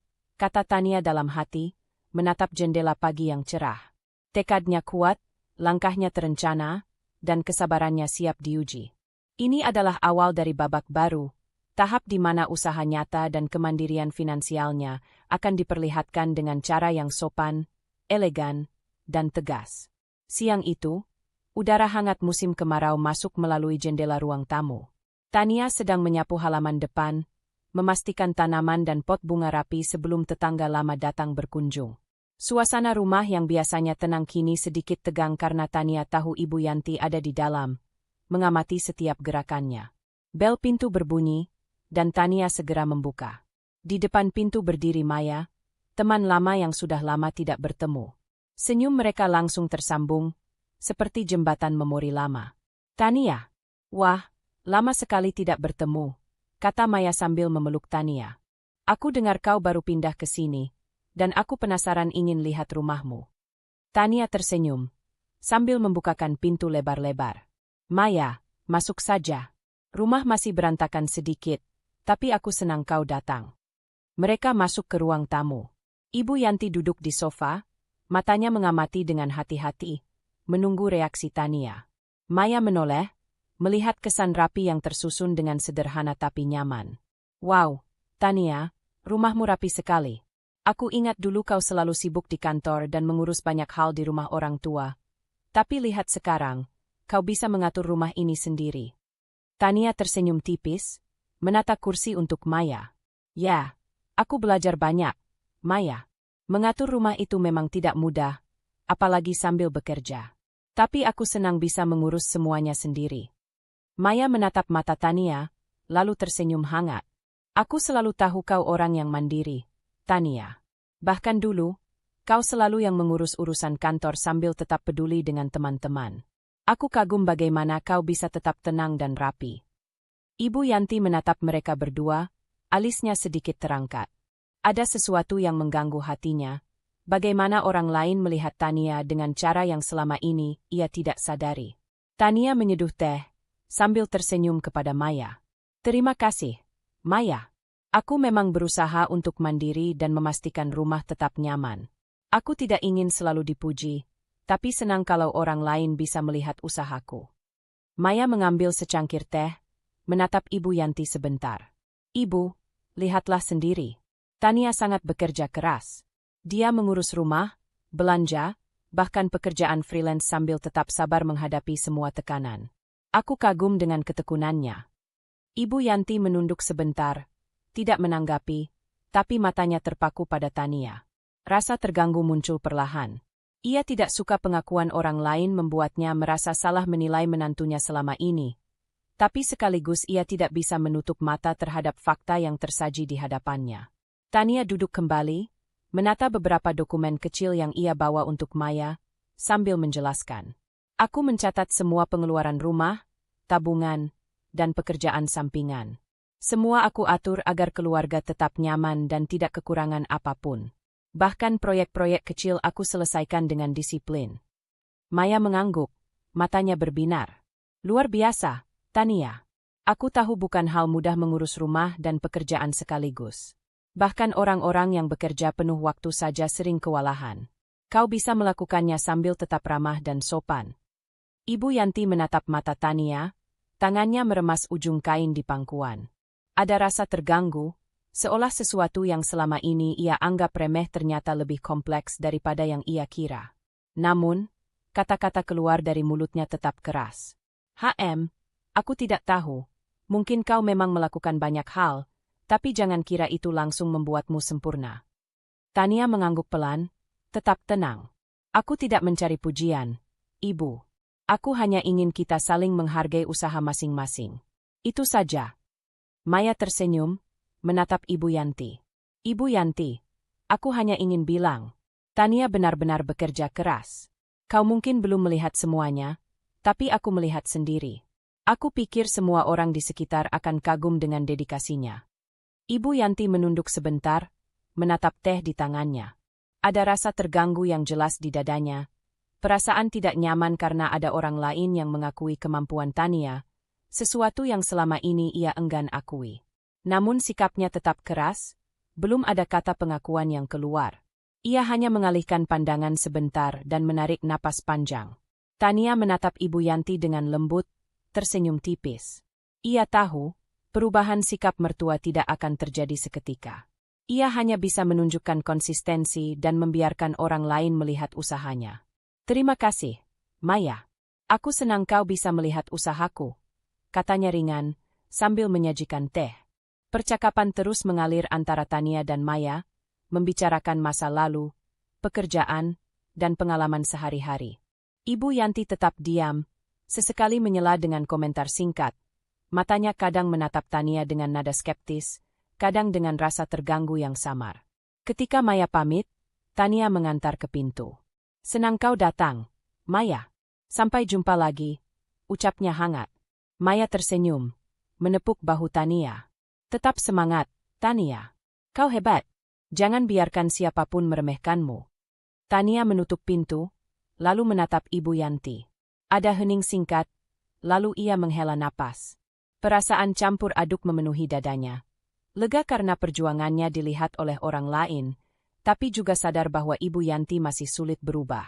kata Tania dalam hati, menatap jendela pagi yang cerah. Tekadnya kuat, langkahnya terencana, dan kesabarannya siap diuji. Ini adalah awal dari babak baru, tahap di mana usaha nyata dan kemandirian finansialnya akan diperlihatkan dengan cara yang sopan, elegan, dan tegas. Siang itu, udara hangat musim kemarau masuk melalui jendela ruang tamu. Tania sedang menyapu halaman depan, memastikan tanaman dan pot bunga rapi sebelum tetangga lama datang berkunjung. Suasana rumah yang biasanya tenang kini sedikit tegang karena Tania tahu Ibu Yanti ada di dalam, mengamati setiap gerakannya. Bel pintu berbunyi, dan Tania segera membuka. Di depan pintu berdiri Maya, teman lama yang sudah lama tidak bertemu. Senyum mereka langsung tersambung, seperti jembatan memori lama. Tania, wah, lama sekali tidak bertemu, kata Maya sambil memeluk Tania. Aku dengar kau baru pindah ke sini, dan aku penasaran ingin lihat rumahmu. Tania tersenyum, sambil membukakan pintu lebar-lebar. Maya, masuk saja. Rumah masih berantakan sedikit, tapi aku senang kau datang. Mereka masuk ke ruang tamu. Ibu Yanti duduk di sofa, matanya mengamati dengan hati-hati, menunggu reaksi Tania. Maya menoleh, melihat kesan rapi yang tersusun dengan sederhana tapi nyaman. Wow, Tania, rumahmu rapi sekali. Aku ingat dulu kau selalu sibuk di kantor dan mengurus banyak hal di rumah orang tua. Tapi lihat sekarang, kau bisa mengatur rumah ini sendiri. Tania tersenyum tipis, menata kursi untuk Maya. Ya, aku belajar banyak, Maya. Mengatur rumah itu memang tidak mudah, apalagi sambil bekerja. Tapi aku senang bisa mengurus semuanya sendiri. Maya menatap mata Tania, lalu tersenyum hangat. Aku selalu tahu kau orang yang mandiri, Tania. Bahkan dulu, kau selalu yang mengurus urusan kantor sambil tetap peduli dengan teman-teman. Aku kagum bagaimana kau bisa tetap tenang dan rapi. Ibu Yanti menatap mereka berdua, alisnya sedikit terangkat. Ada sesuatu yang mengganggu hatinya, bagaimana orang lain melihat Tania dengan cara yang selama ini ia tidak sadari. Tania menyeduh teh, sambil tersenyum kepada Maya. Terima kasih, Maya. Aku memang berusaha untuk mandiri dan memastikan rumah tetap nyaman. Aku tidak ingin selalu dipuji, tapi senang kalau orang lain bisa melihat usahaku. Maya mengambil secangkir teh, menatap Ibu Yanti sebentar. Ibu, lihatlah sendiri. Tania sangat bekerja keras. Dia mengurus rumah, belanja, bahkan pekerjaan freelance sambil tetap sabar menghadapi semua tekanan. Aku kagum dengan ketekunannya. Ibu Yanti menunduk sebentar, tidak menanggapi, tapi matanya terpaku pada Tania. Rasa terganggu muncul perlahan. Ia tidak suka pengakuan orang lain membuatnya merasa salah menilai menantunya selama ini. Tapi sekaligus ia tidak bisa menutup mata terhadap fakta yang tersaji di hadapannya. Tania duduk kembali, menata beberapa dokumen kecil yang ia bawa untuk Maya, sambil menjelaskan. Aku mencatat semua pengeluaran rumah, tabungan, dan pekerjaan sampingan. Semua aku atur agar keluarga tetap nyaman dan tidak kekurangan apapun. Bahkan proyek-proyek kecil aku selesaikan dengan disiplin. Maya mengangguk, matanya berbinar. Luar biasa, Tania. Aku tahu bukan hal mudah mengurus rumah dan pekerjaan sekaligus. Bahkan orang-orang yang bekerja penuh waktu saja sering kewalahan. Kau bisa melakukannya sambil tetap ramah dan sopan. Ibu Yanti menatap mata Tania, tangannya meremas ujung kain di pangkuan. Ada rasa terganggu, seolah sesuatu yang selama ini ia anggap remeh ternyata lebih kompleks daripada yang ia kira. Namun, kata-kata keluar dari mulutnya tetap keras. Aku tidak tahu. Mungkin kau memang melakukan banyak hal, tapi jangan kira itu langsung membuatmu sempurna. Tania mengangguk pelan, tetap tenang. Aku tidak mencari pujian, Ibu. Aku hanya ingin kita saling menghargai usaha masing-masing. Itu saja. Maya tersenyum, menatap Ibu Yanti. Ibu Yanti, aku hanya ingin bilang, Tania benar-benar bekerja keras. Kau mungkin belum melihat semuanya, tapi aku melihat sendiri. Aku pikir semua orang di sekitar akan kagum dengan dedikasinya. Ibu Yanti menunduk sebentar, menatap teh di tangannya. Ada rasa terganggu yang jelas di dadanya. Perasaan tidak nyaman karena ada orang lain yang mengakui kemampuan Tania, sesuatu yang selama ini ia enggan akui. Namun sikapnya tetap keras, belum ada kata pengakuan yang keluar. Ia hanya mengalihkan pandangan sebentar dan menarik napas panjang. Tania menatap Ibu Yanti dengan lembut, tersenyum tipis. Ia tahu, perubahan sikap mertua tidak akan terjadi seketika. Ia hanya bisa menunjukkan konsistensi dan membiarkan orang lain melihat usahanya. Terima kasih, Maya. Aku senang kau bisa melihat usahaku, katanya ringan, sambil menyajikan teh. Percakapan terus mengalir antara Tania dan Maya, membicarakan masa lalu, pekerjaan, dan pengalaman sehari-hari. Ibu Yanti tetap diam, sesekali menyela dengan komentar singkat. Matanya kadang menatap Tania dengan nada skeptis, kadang dengan rasa terganggu yang samar. Ketika Maya pamit, Tania mengantar ke pintu. Senang kau datang, Maya. Sampai jumpa lagi, ucapnya hangat. Maya tersenyum, menepuk bahu Tania. Tetap semangat, Tania. Kau hebat. Jangan biarkan siapapun meremehkanmu. Tania menutup pintu, lalu menatap Ibu Yanti. Ada hening singkat, lalu ia menghela napas. Perasaan campur aduk memenuhi dadanya. Lega karena perjuangannya dilihat oleh orang lain, tapi juga sadar bahwa Ibu Yanti masih sulit berubah.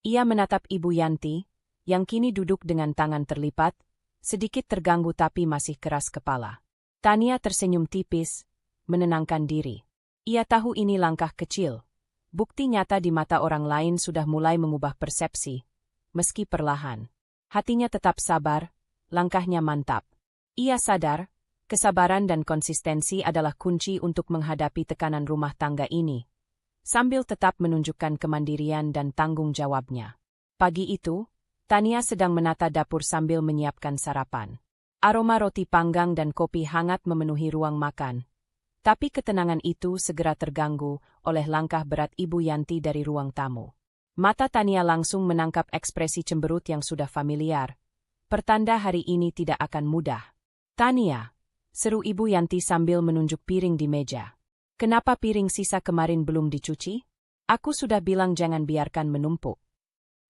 Ia menatap Ibu Yanti, yang kini duduk dengan tangan terlipat, sedikit terganggu tapi masih keras kepala. Tania tersenyum tipis, menenangkan diri. Ia tahu ini langkah kecil. Bukti nyata di mata orang lain sudah mulai mengubah persepsi, meski perlahan. Hatinya tetap sabar, langkahnya mantap. Ia sadar, kesabaran dan konsistensi adalah kunci untuk menghadapi tekanan rumah tangga ini, sambil tetap menunjukkan kemandirian dan tanggung jawabnya. Pagi itu, Tania sedang menata dapur sambil menyiapkan sarapan. Aroma roti panggang dan kopi hangat memenuhi ruang makan. Tapi ketenangan itu segera terganggu oleh langkah berat Ibu Yanti dari ruang tamu. Mata Tania langsung menangkap ekspresi cemberut yang sudah familiar. Pertanda hari ini tidak akan mudah. Tania, seru Ibu Yanti sambil menunjuk piring di meja. Kenapa piring sisa kemarin belum dicuci? Aku sudah bilang jangan biarkan menumpuk.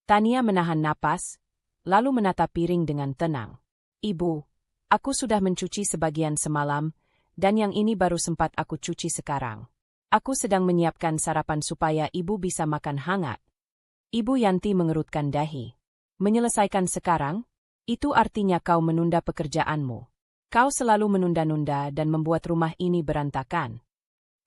Tania menahan napas, lalu menata piring dengan tenang. Ibu, aku sudah mencuci sebagian semalam, dan yang ini baru sempat aku cuci sekarang. Aku sedang menyiapkan sarapan supaya ibu bisa makan hangat. Ibu Yanti mengerutkan dahi. Menyelesaikan sekarang? Itu artinya kau menunda pekerjaanmu. Kau selalu menunda-nunda dan membuat rumah ini berantakan.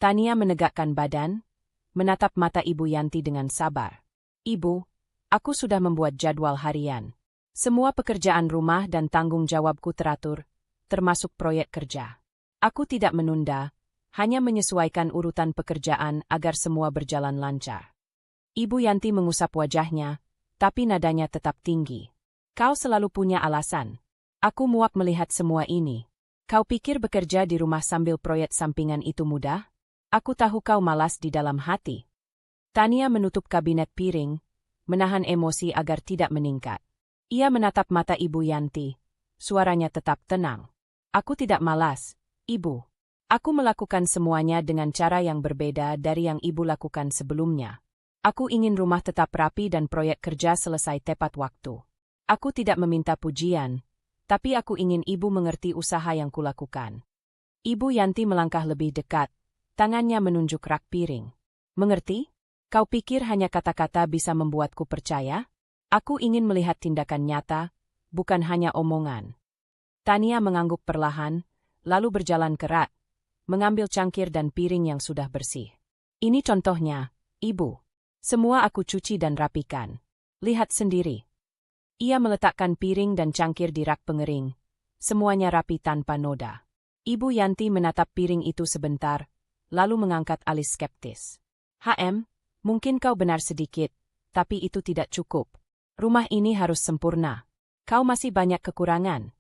Tania menegakkan badan, menatap mata Ibu Yanti dengan sabar. Ibu, aku sudah membuat jadwal harian. Semua pekerjaan rumah dan tanggung jawabku teratur, termasuk proyek kerja. Aku tidak menunda, hanya menyesuaikan urutan pekerjaan agar semua berjalan lancar. Ibu Yanti mengusap wajahnya, tapi nadanya tetap tinggi. Kau selalu punya alasan. Aku muak melihat semua ini. Kau pikir bekerja di rumah sambil proyek sampingan itu mudah? Aku tahu kau malas di dalam hati. Tania menutup kabinet piring, menahan emosi agar tidak meningkat. Ia menatap mata Ibu Yanti, suaranya tetap tenang. Aku tidak malas. Ibu, aku melakukan semuanya dengan cara yang berbeda dari yang Ibu lakukan sebelumnya. Aku ingin rumah tetap rapi dan proyek kerja selesai tepat waktu. Aku tidak meminta pujian, tapi aku ingin Ibu mengerti usaha yang kulakukan. Ibu Yanti melangkah lebih dekat, tangannya menunjuk rak piring. Mengerti? Kau pikir hanya kata-kata bisa membuatku percaya? Aku ingin melihat tindakan nyata, bukan hanya omongan. Tania mengangguk perlahan, lalu berjalan kerat, mengambil cangkir dan piring yang sudah bersih. Ini contohnya, Ibu. Semua aku cuci dan rapikan. Lihat sendiri. Ia meletakkan piring dan cangkir di rak pengering. Semuanya rapi tanpa noda. Ibu Yanti menatap piring itu sebentar, lalu mengangkat alis skeptis. Mungkin kau benar sedikit, tapi itu tidak cukup. Rumah ini harus sempurna. Kau masih banyak kekurangan.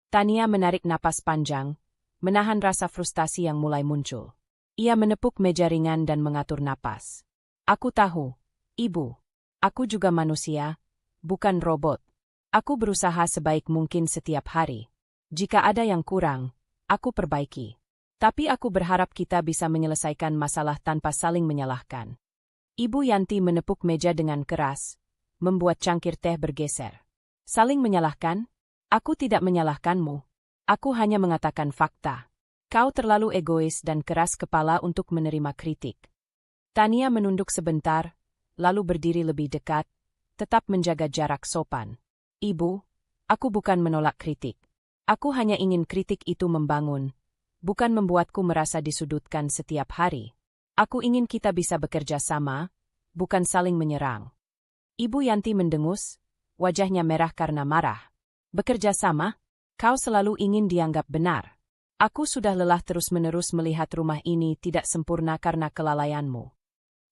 Tania menarik napas panjang, menahan rasa frustasi yang mulai muncul. Ia menepuk meja ringan dan mengatur napas. Aku tahu, Ibu. Aku juga manusia, bukan robot. Aku berusaha sebaik mungkin setiap hari. Jika ada yang kurang, aku perbaiki. Tapi aku berharap kita bisa menyelesaikan masalah tanpa saling menyalahkan. Ibu Yanti menepuk meja dengan keras, membuat cangkir teh bergeser. Saling menyalahkan? Aku tidak menyalahkanmu. Aku hanya mengatakan fakta. Kau terlalu egois dan keras kepala untuk menerima kritik. Tania menunduk sebentar, lalu berdiri lebih dekat, tetap menjaga jarak sopan. Ibu, aku bukan menolak kritik. Aku hanya ingin kritik itu membangun, bukan membuatku merasa disudutkan setiap hari. Aku ingin kita bisa bekerja sama, bukan saling menyerang. Ibu Yanti mendengus, wajahnya merah karena marah. Bekerja sama? Kau selalu ingin dianggap benar. Aku sudah lelah terus-menerus melihat rumah ini tidak sempurna karena kelalaianmu.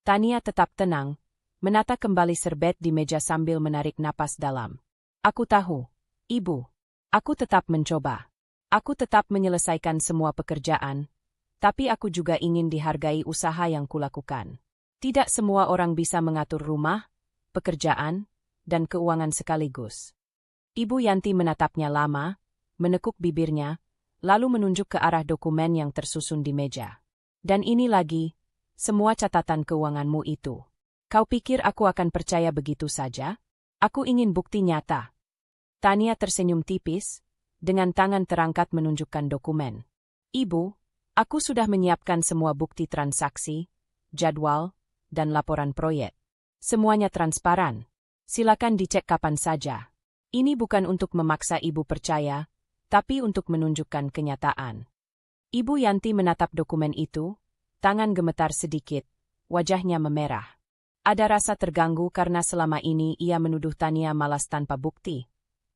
Tania tetap tenang, menata kembali serbet di meja sambil menarik napas dalam. Aku tahu, Ibu. Aku tetap mencoba. Aku tetap menyelesaikan semua pekerjaan, tapi aku juga ingin dihargai usaha yang kulakukan. Tidak semua orang bisa mengatur rumah, pekerjaan, dan keuangan sekaligus. Ibu Yanti menatapnya lama, menekuk bibirnya, lalu menunjuk ke arah dokumen yang tersusun di meja. Dan ini lagi, semua catatan keuanganmu itu. Kau pikir aku akan percaya begitu saja? Aku ingin bukti nyata. Tania tersenyum tipis, dengan tangan terangkat menunjukkan dokumen. Ibu, aku sudah menyiapkan semua bukti transaksi, jadwal, dan laporan proyek. Semuanya transparan. Silakan dicek kapan saja. Ini bukan untuk memaksa ibu percaya, tapi untuk menunjukkan kenyataan. Ibu Yanti menatap dokumen itu, tangan gemetar sedikit, wajahnya memerah. Ada rasa terganggu karena selama ini ia menuduh Tania malas tanpa bukti.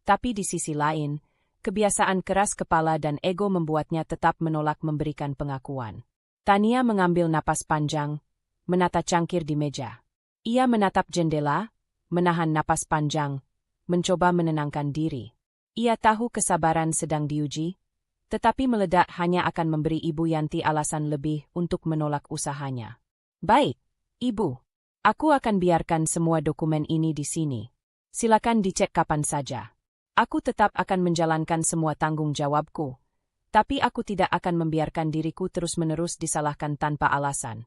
Tapi di sisi lain, kebiasaan keras kepala dan ego membuatnya tetap menolak memberikan pengakuan. Tania mengambil napas panjang, menata cangkir di meja. Ia menatap jendela, menahan napas panjang, mencoba menenangkan diri. Ia tahu kesabaran sedang diuji, tetapi meledak hanya akan memberi Ibu Yanti alasan lebih untuk menolak usahanya. Baik, Ibu. Aku akan biarkan semua dokumen ini di sini. Silakan dicek kapan saja. Aku tetap akan menjalankan semua tanggung jawabku, tapi aku tidak akan membiarkan diriku terus-menerus disalahkan tanpa alasan.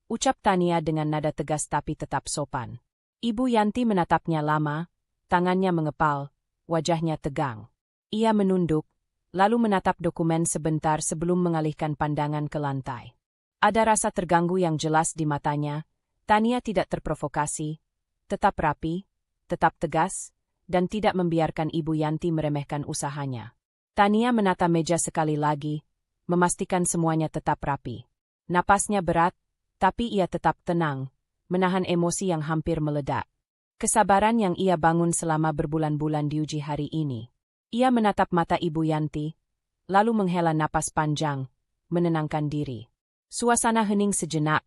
Ucap Tania dengan nada tegas tapi tetap sopan. Ibu Yanti menatapnya lama, tangannya mengepal, wajahnya tegang. Ia menunduk, lalu menatap dokumen sebentar sebelum mengalihkan pandangan ke lantai. Ada rasa terganggu yang jelas di matanya. Tania tidak terprovokasi, tetap rapi, tetap tegas, dan tidak membiarkan Ibu Yanti meremehkan usahanya. Tania menata meja sekali lagi, memastikan semuanya tetap rapi. Napasnya berat, tapi ia tetap tenang, menahan emosi yang hampir meledak. Kesabaran yang ia bangun selama berbulan-bulan diuji hari ini. Ia menatap mata Ibu Yanti, lalu menghela napas panjang, menenangkan diri. Suasana hening sejenak,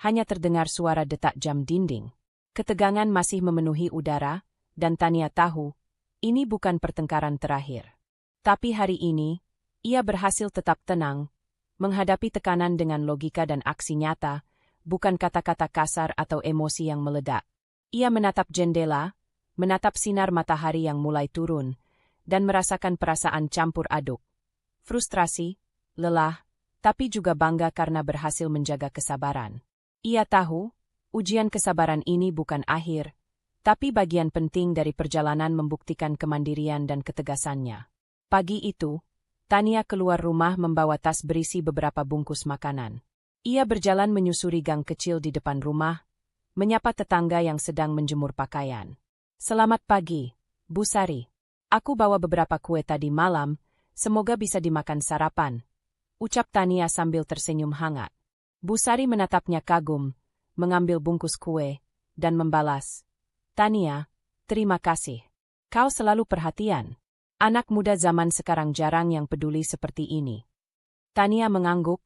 hanya terdengar suara detak jam dinding. Ketegangan masih memenuhi udara, dan Tania tahu, ini bukan pertengkaran terakhir. Tapi hari ini, ia berhasil tetap tenang, menghadapi tekanan dengan logika dan aksi nyata, bukan kata-kata kasar atau emosi yang meledak. Ia menatap jendela, menatap sinar matahari yang mulai turun, dan merasakan perasaan campur aduk. Frustrasi, lelah, tapi juga bangga karena berhasil menjaga kesabaran. Ia tahu, ujian kesabaran ini bukan akhir, tapi bagian penting dari perjalanan membuktikan kemandirian dan ketegasannya. Pagi itu, Tania keluar rumah membawa tas berisi beberapa bungkus makanan. Ia berjalan menyusuri gang kecil di depan rumah, menyapa tetangga yang sedang menjemur pakaian. Selamat pagi, Bu Sari. Aku bawa beberapa kue tadi malam, semoga bisa dimakan sarapan. Ucap Tania sambil tersenyum hangat. Bu Sari menatapnya kagum, mengambil bungkus kue, dan membalas. Tania, terima kasih. Kau selalu perhatian. Anak muda zaman sekarang jarang yang peduli seperti ini. Tania mengangguk,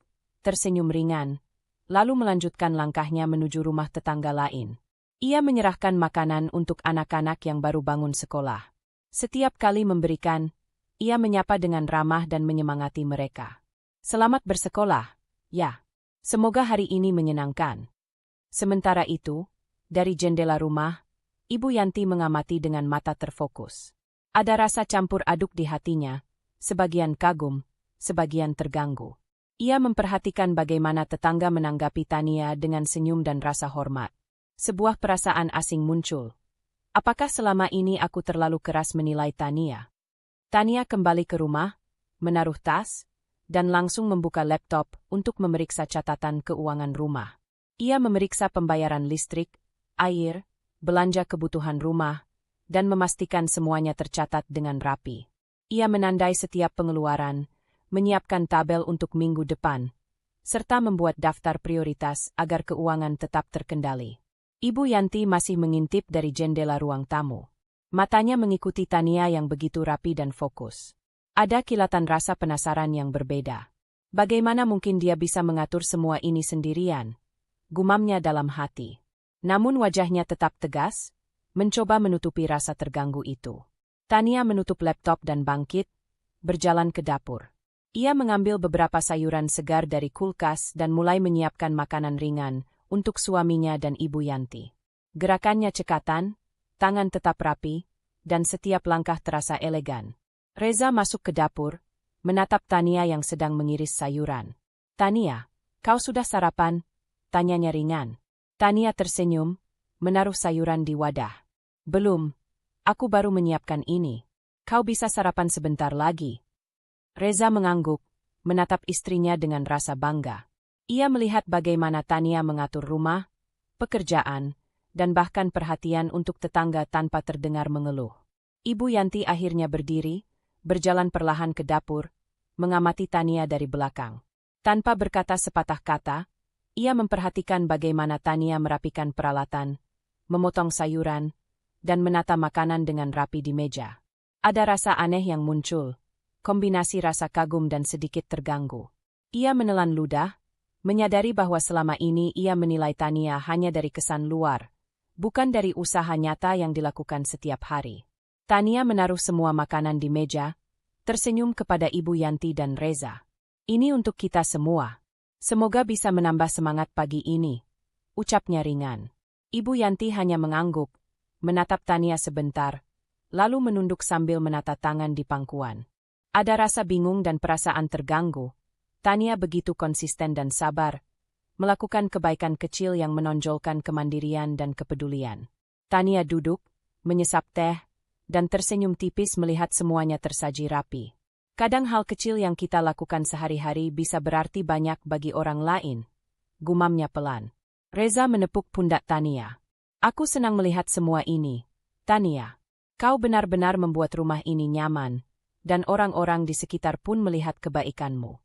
tersenyum ringan, lalu melanjutkan langkahnya menuju rumah tetangga lain. Ia menyerahkan makanan untuk anak-anak yang baru bangun sekolah. Setiap kali memberikan, ia menyapa dengan ramah dan menyemangati mereka. Selamat bersekolah, ya. Semoga hari ini menyenangkan. Sementara itu, dari jendela rumah, Ibu Yanti mengamati dengan mata terfokus. Ada rasa campur aduk di hatinya, sebagian kagum, sebagian terganggu. Ia memperhatikan bagaimana tetangga menanggapi Tania dengan senyum dan rasa hormat. Sebuah perasaan asing muncul. Apakah selama ini aku terlalu keras menilai Tania? Tania kembali ke rumah, menaruh tas, dan langsung membuka laptop untuk memeriksa catatan keuangan rumah. Ia memeriksa pembayaran listrik, air, belanja kebutuhan rumah, dan memastikan semuanya tercatat dengan rapi. Ia menandai setiap pengeluaran, menyiapkan tabel untuk minggu depan, serta membuat daftar prioritas agar keuangan tetap terkendali. Ibu Yanti masih mengintip dari jendela ruang tamu. Matanya mengikuti Tania yang begitu rapi dan fokus. Ada kilatan rasa penasaran yang berbeda. Bagaimana mungkin dia bisa mengatur semua ini sendirian? Gumamnya dalam hati. Namun wajahnya tetap tegas, mencoba menutupi rasa terganggu itu. Tania menutup laptop dan bangkit, berjalan ke dapur. Ia mengambil beberapa sayuran segar dari kulkas dan mulai menyiapkan makanan ringan untuk suaminya dan Ibu Yanti. Gerakannya cekatan, tangan tetap rapi, dan setiap langkah terasa elegan. Reza masuk ke dapur, menatap Tania yang sedang mengiris sayuran. "Tania, kau sudah sarapan?" tanyanya ringan. Tania tersenyum, menaruh sayuran di wadah. "Belum, aku baru menyiapkan ini. Kau bisa sarapan sebentar lagi." Reza mengangguk, menatap istrinya dengan rasa bangga. Ia melihat bagaimana Tania mengatur rumah, pekerjaan, dan bahkan perhatian untuk tetangga tanpa terdengar mengeluh. Ibu Yanti akhirnya berdiri, berjalan perlahan ke dapur, mengamati Tania dari belakang. Tanpa berkata sepatah kata, ia memperhatikan bagaimana Tania merapikan peralatan, memotong sayuran, dan menata makanan dengan rapi di meja. Ada rasa aneh yang muncul, kombinasi rasa kagum dan sedikit terganggu. Ia menelan ludah, menyadari bahwa selama ini ia menilai Tania hanya dari kesan luar, bukan dari usaha nyata yang dilakukan setiap hari. Tania menaruh semua makanan di meja, tersenyum kepada Ibu Yanti dan Reza. "Ini untuk kita semua. Semoga bisa menambah semangat pagi ini," ucapnya ringan. Ibu Yanti hanya mengangguk, menatap Tania sebentar, lalu menunduk sambil menata tangan di pangkuan. Ada rasa bingung dan perasaan terganggu. Tania begitu konsisten dan sabar, melakukan kebaikan kecil yang menonjolkan kemandirian dan kepedulian. Tania duduk, menyesap teh, dan tersenyum tipis melihat semuanya tersaji rapi. Kadang hal kecil yang kita lakukan sehari-hari bisa berarti banyak bagi orang lain, gumamnya pelan. Reza menepuk pundak Tania. "Aku senang melihat semua ini, Tania. Kau benar-benar membuat rumah ini nyaman, dan orang-orang di sekitar pun melihat kebaikanmu."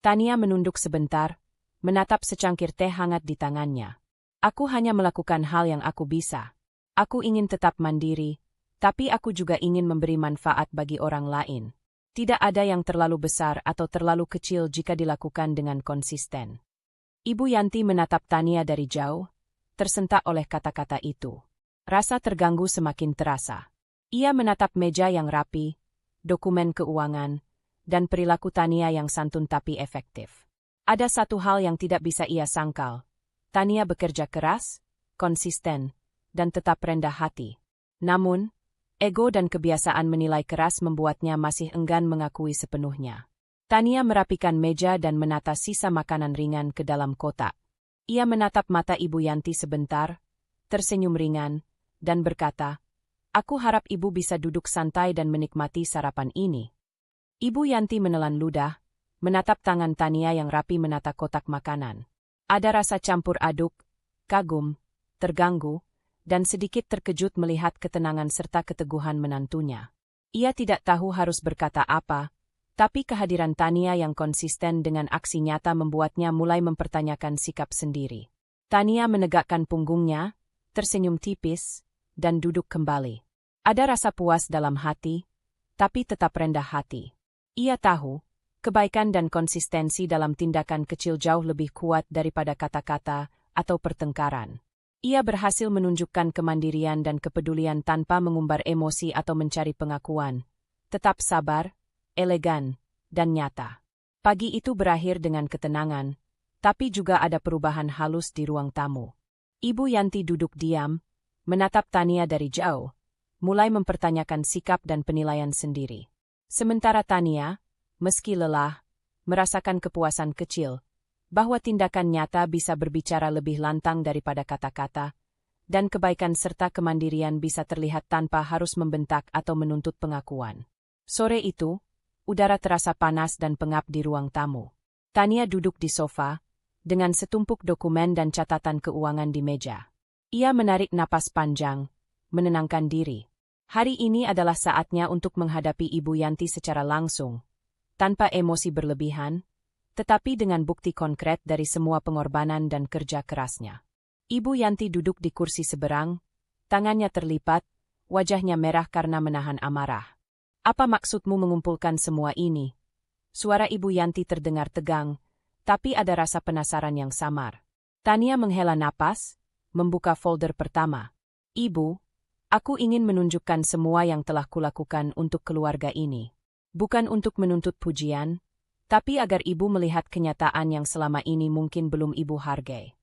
Tania menunduk sebentar, menatap secangkir teh hangat di tangannya. "Aku hanya melakukan hal yang aku bisa. Aku ingin tetap mandiri, tapi aku juga ingin memberi manfaat bagi orang lain. Tidak ada yang terlalu besar atau terlalu kecil jika dilakukan dengan konsisten." Ibu Yanti menatap Tania dari jauh, tersentak oleh kata-kata itu. Rasa terganggu semakin terasa. Ia menatap meja yang rapi, dokumen keuangan, dan perilaku Tania yang santun tapi efektif. Ada satu hal yang tidak bisa ia sangkal. Tania bekerja keras, konsisten, dan tetap rendah hati. Namun, ego dan kebiasaan menilai keras membuatnya masih enggan mengakui sepenuhnya. Tania merapikan meja dan menata sisa makanan ringan ke dalam kotak. Ia menatap mata Ibu Yanti sebentar, tersenyum ringan, dan berkata, "Aku harap Ibu bisa duduk santai dan menikmati sarapan ini." Ibu Yanti menelan ludah, menatap tangan Tania yang rapi menata kotak makanan. Ada rasa campur aduk, kagum, terganggu, dan sedikit terkejut melihat ketenangan serta keteguhan menantunya. Ia tidak tahu harus berkata apa, tapi kehadiran Tania yang konsisten dengan aksi nyata membuatnya mulai mempertanyakan sikap sendiri. Tania menegakkan punggungnya, tersenyum tipis, dan duduk kembali. Ada rasa puas dalam hati, tapi tetap rendah hati. Ia tahu, kebaikan dan konsistensi dalam tindakan kecil jauh lebih kuat daripada kata-kata atau pertengkaran. Ia berhasil menunjukkan kemandirian dan kepedulian tanpa mengumbar emosi atau mencari pengakuan. Tetap sabar, elegan, dan nyata. Pagi itu berakhir dengan ketenangan, tapi juga ada perubahan halus di ruang tamu. Ibu Yanti duduk diam, menatap Tania dari jauh, mulai mempertanyakan sikap dan penilaian sendiri. Sementara Tania, meski lelah, merasakan kepuasan kecil, bahwa tindakan nyata bisa berbicara lebih lantang daripada kata-kata, dan kebaikan serta kemandirian bisa terlihat tanpa harus membentak atau menuntut pengakuan. Sore itu, udara terasa panas dan pengap di ruang tamu. Tania duduk di sofa, dengan setumpuk dokumen dan catatan keuangan di meja. Ia menarik napas panjang, menenangkan diri. Hari ini adalah saatnya untuk menghadapi Ibu Yanti secara langsung, tanpa emosi berlebihan, tetapi dengan bukti konkret dari semua pengorbanan dan kerja kerasnya. Ibu Yanti duduk di kursi seberang, tangannya terlipat, wajahnya merah karena menahan amarah. "Apa maksudmu mengumpulkan semua ini?" Suara Ibu Yanti terdengar tegang, tapi ada rasa penasaran yang samar. Tania menghela napas, membuka folder pertama. "Ibu, aku ingin menunjukkan semua yang telah kulakukan untuk keluarga ini. Bukan untuk menuntut pujian, tapi agar Ibu melihat kenyataan yang selama ini mungkin belum Ibu hargai."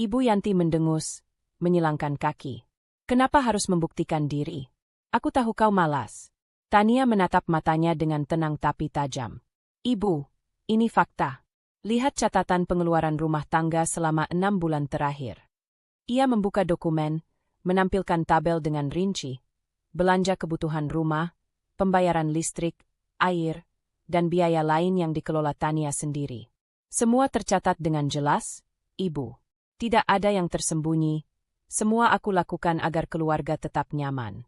Ibu Yanti mendengus, menyilangkan kaki. "Kenapa harus membuktikan diri? Aku tahu kau malas." Tania menatap matanya dengan tenang tapi tajam. "Ibu, ini fakta. Lihat catatan pengeluaran rumah tangga selama 6 bulan terakhir." Ia membuka dokumen, menampilkan tabel dengan rinci, belanja kebutuhan rumah, pembayaran listrik, air, dan biaya lain yang dikelola Tania sendiri. Semua tercatat dengan jelas, "Ibu. Tidak ada yang tersembunyi, semua aku lakukan agar keluarga tetap nyaman."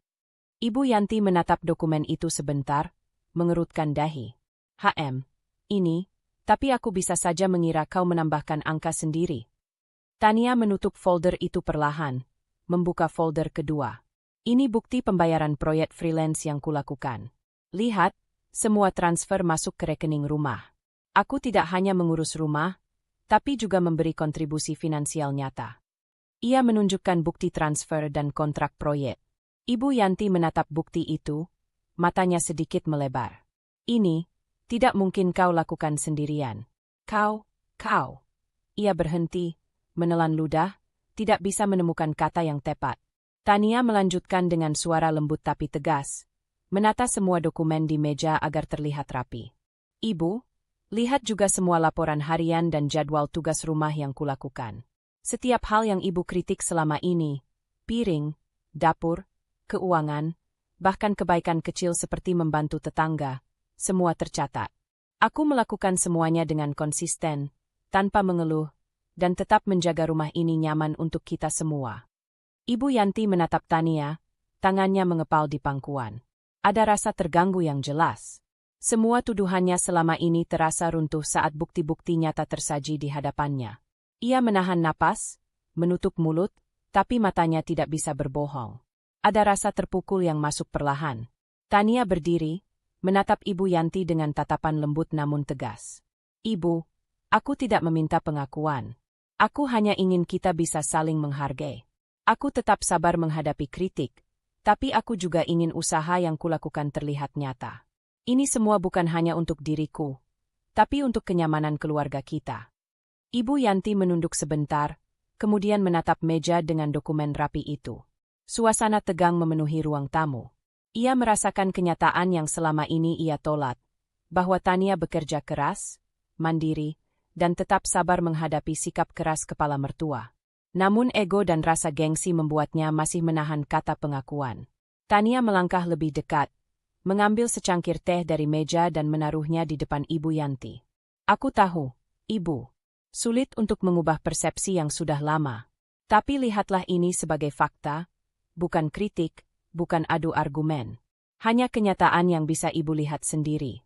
Ibu Yanti menatap dokumen itu sebentar, mengerutkan dahi. Ini, tapi aku bisa saja mengira kau menambahkan angka sendiri." Tania menutup folder itu perlahan, membuka folder kedua. "Ini bukti pembayaran proyek freelance yang kulakukan. Lihat, semua transfer masuk ke rekening rumah. Aku tidak hanya mengurus rumah, tapi juga memberi kontribusi finansial nyata." Ia menunjukkan bukti transfer dan kontrak proyek. Ibu Yanti menatap bukti itu, matanya sedikit melebar. "Ini, tidak mungkin kau lakukan sendirian. Kau. Ia berhenti, menelan ludah, tidak bisa menemukan kata yang tepat. Tania melanjutkan dengan suara lembut tapi tegas, menata semua dokumen di meja agar terlihat rapi. "Ibu, lihat juga semua laporan harian dan jadwal tugas rumah yang kulakukan. Setiap hal yang Ibu kritik selama ini, piring, dapur, keuangan, bahkan kebaikan kecil seperti membantu tetangga, semua tercatat. Aku melakukan semuanya dengan konsisten, tanpa mengeluh, dan tetap menjaga rumah ini nyaman untuk kita semua." Ibu Yanti menatap Tania, tangannya mengepal di pangkuan. Ada rasa terganggu yang jelas. Semua tuduhannya selama ini terasa runtuh saat bukti-bukti nyata tersaji di hadapannya. Ia menahan napas, menutup mulut, tapi matanya tidak bisa berbohong. Ada rasa terpukul yang masuk perlahan. Tania berdiri, menatap Ibu Yanti dengan tatapan lembut namun tegas. "Ibu, aku tidak meminta pengakuan. Aku hanya ingin kita bisa saling menghargai. Aku tetap sabar menghadapi kritik, tapi aku juga ingin usaha yang kulakukan terlihat nyata. Ini semua bukan hanya untuk diriku, tapi untuk kenyamanan keluarga kita." Ibu Yanti menunduk sebentar, kemudian menatap meja dengan dokumen rapi itu. Suasana tegang memenuhi ruang tamu. Ia merasakan kenyataan yang selama ini ia tolak, bahwa Tania bekerja keras, mandiri, dan tetap sabar menghadapi sikap keras kepala mertua. Namun ego dan rasa gengsi membuatnya masih menahan kata pengakuan. Tania melangkah lebih dekat, mengambil secangkir teh dari meja dan menaruhnya di depan Ibu Yanti. "Aku tahu, Ibu. Sulit untuk mengubah persepsi yang sudah lama. Tapi lihatlah ini sebagai fakta, bukan kritik, bukan adu argumen. Hanya kenyataan yang bisa Ibu lihat sendiri."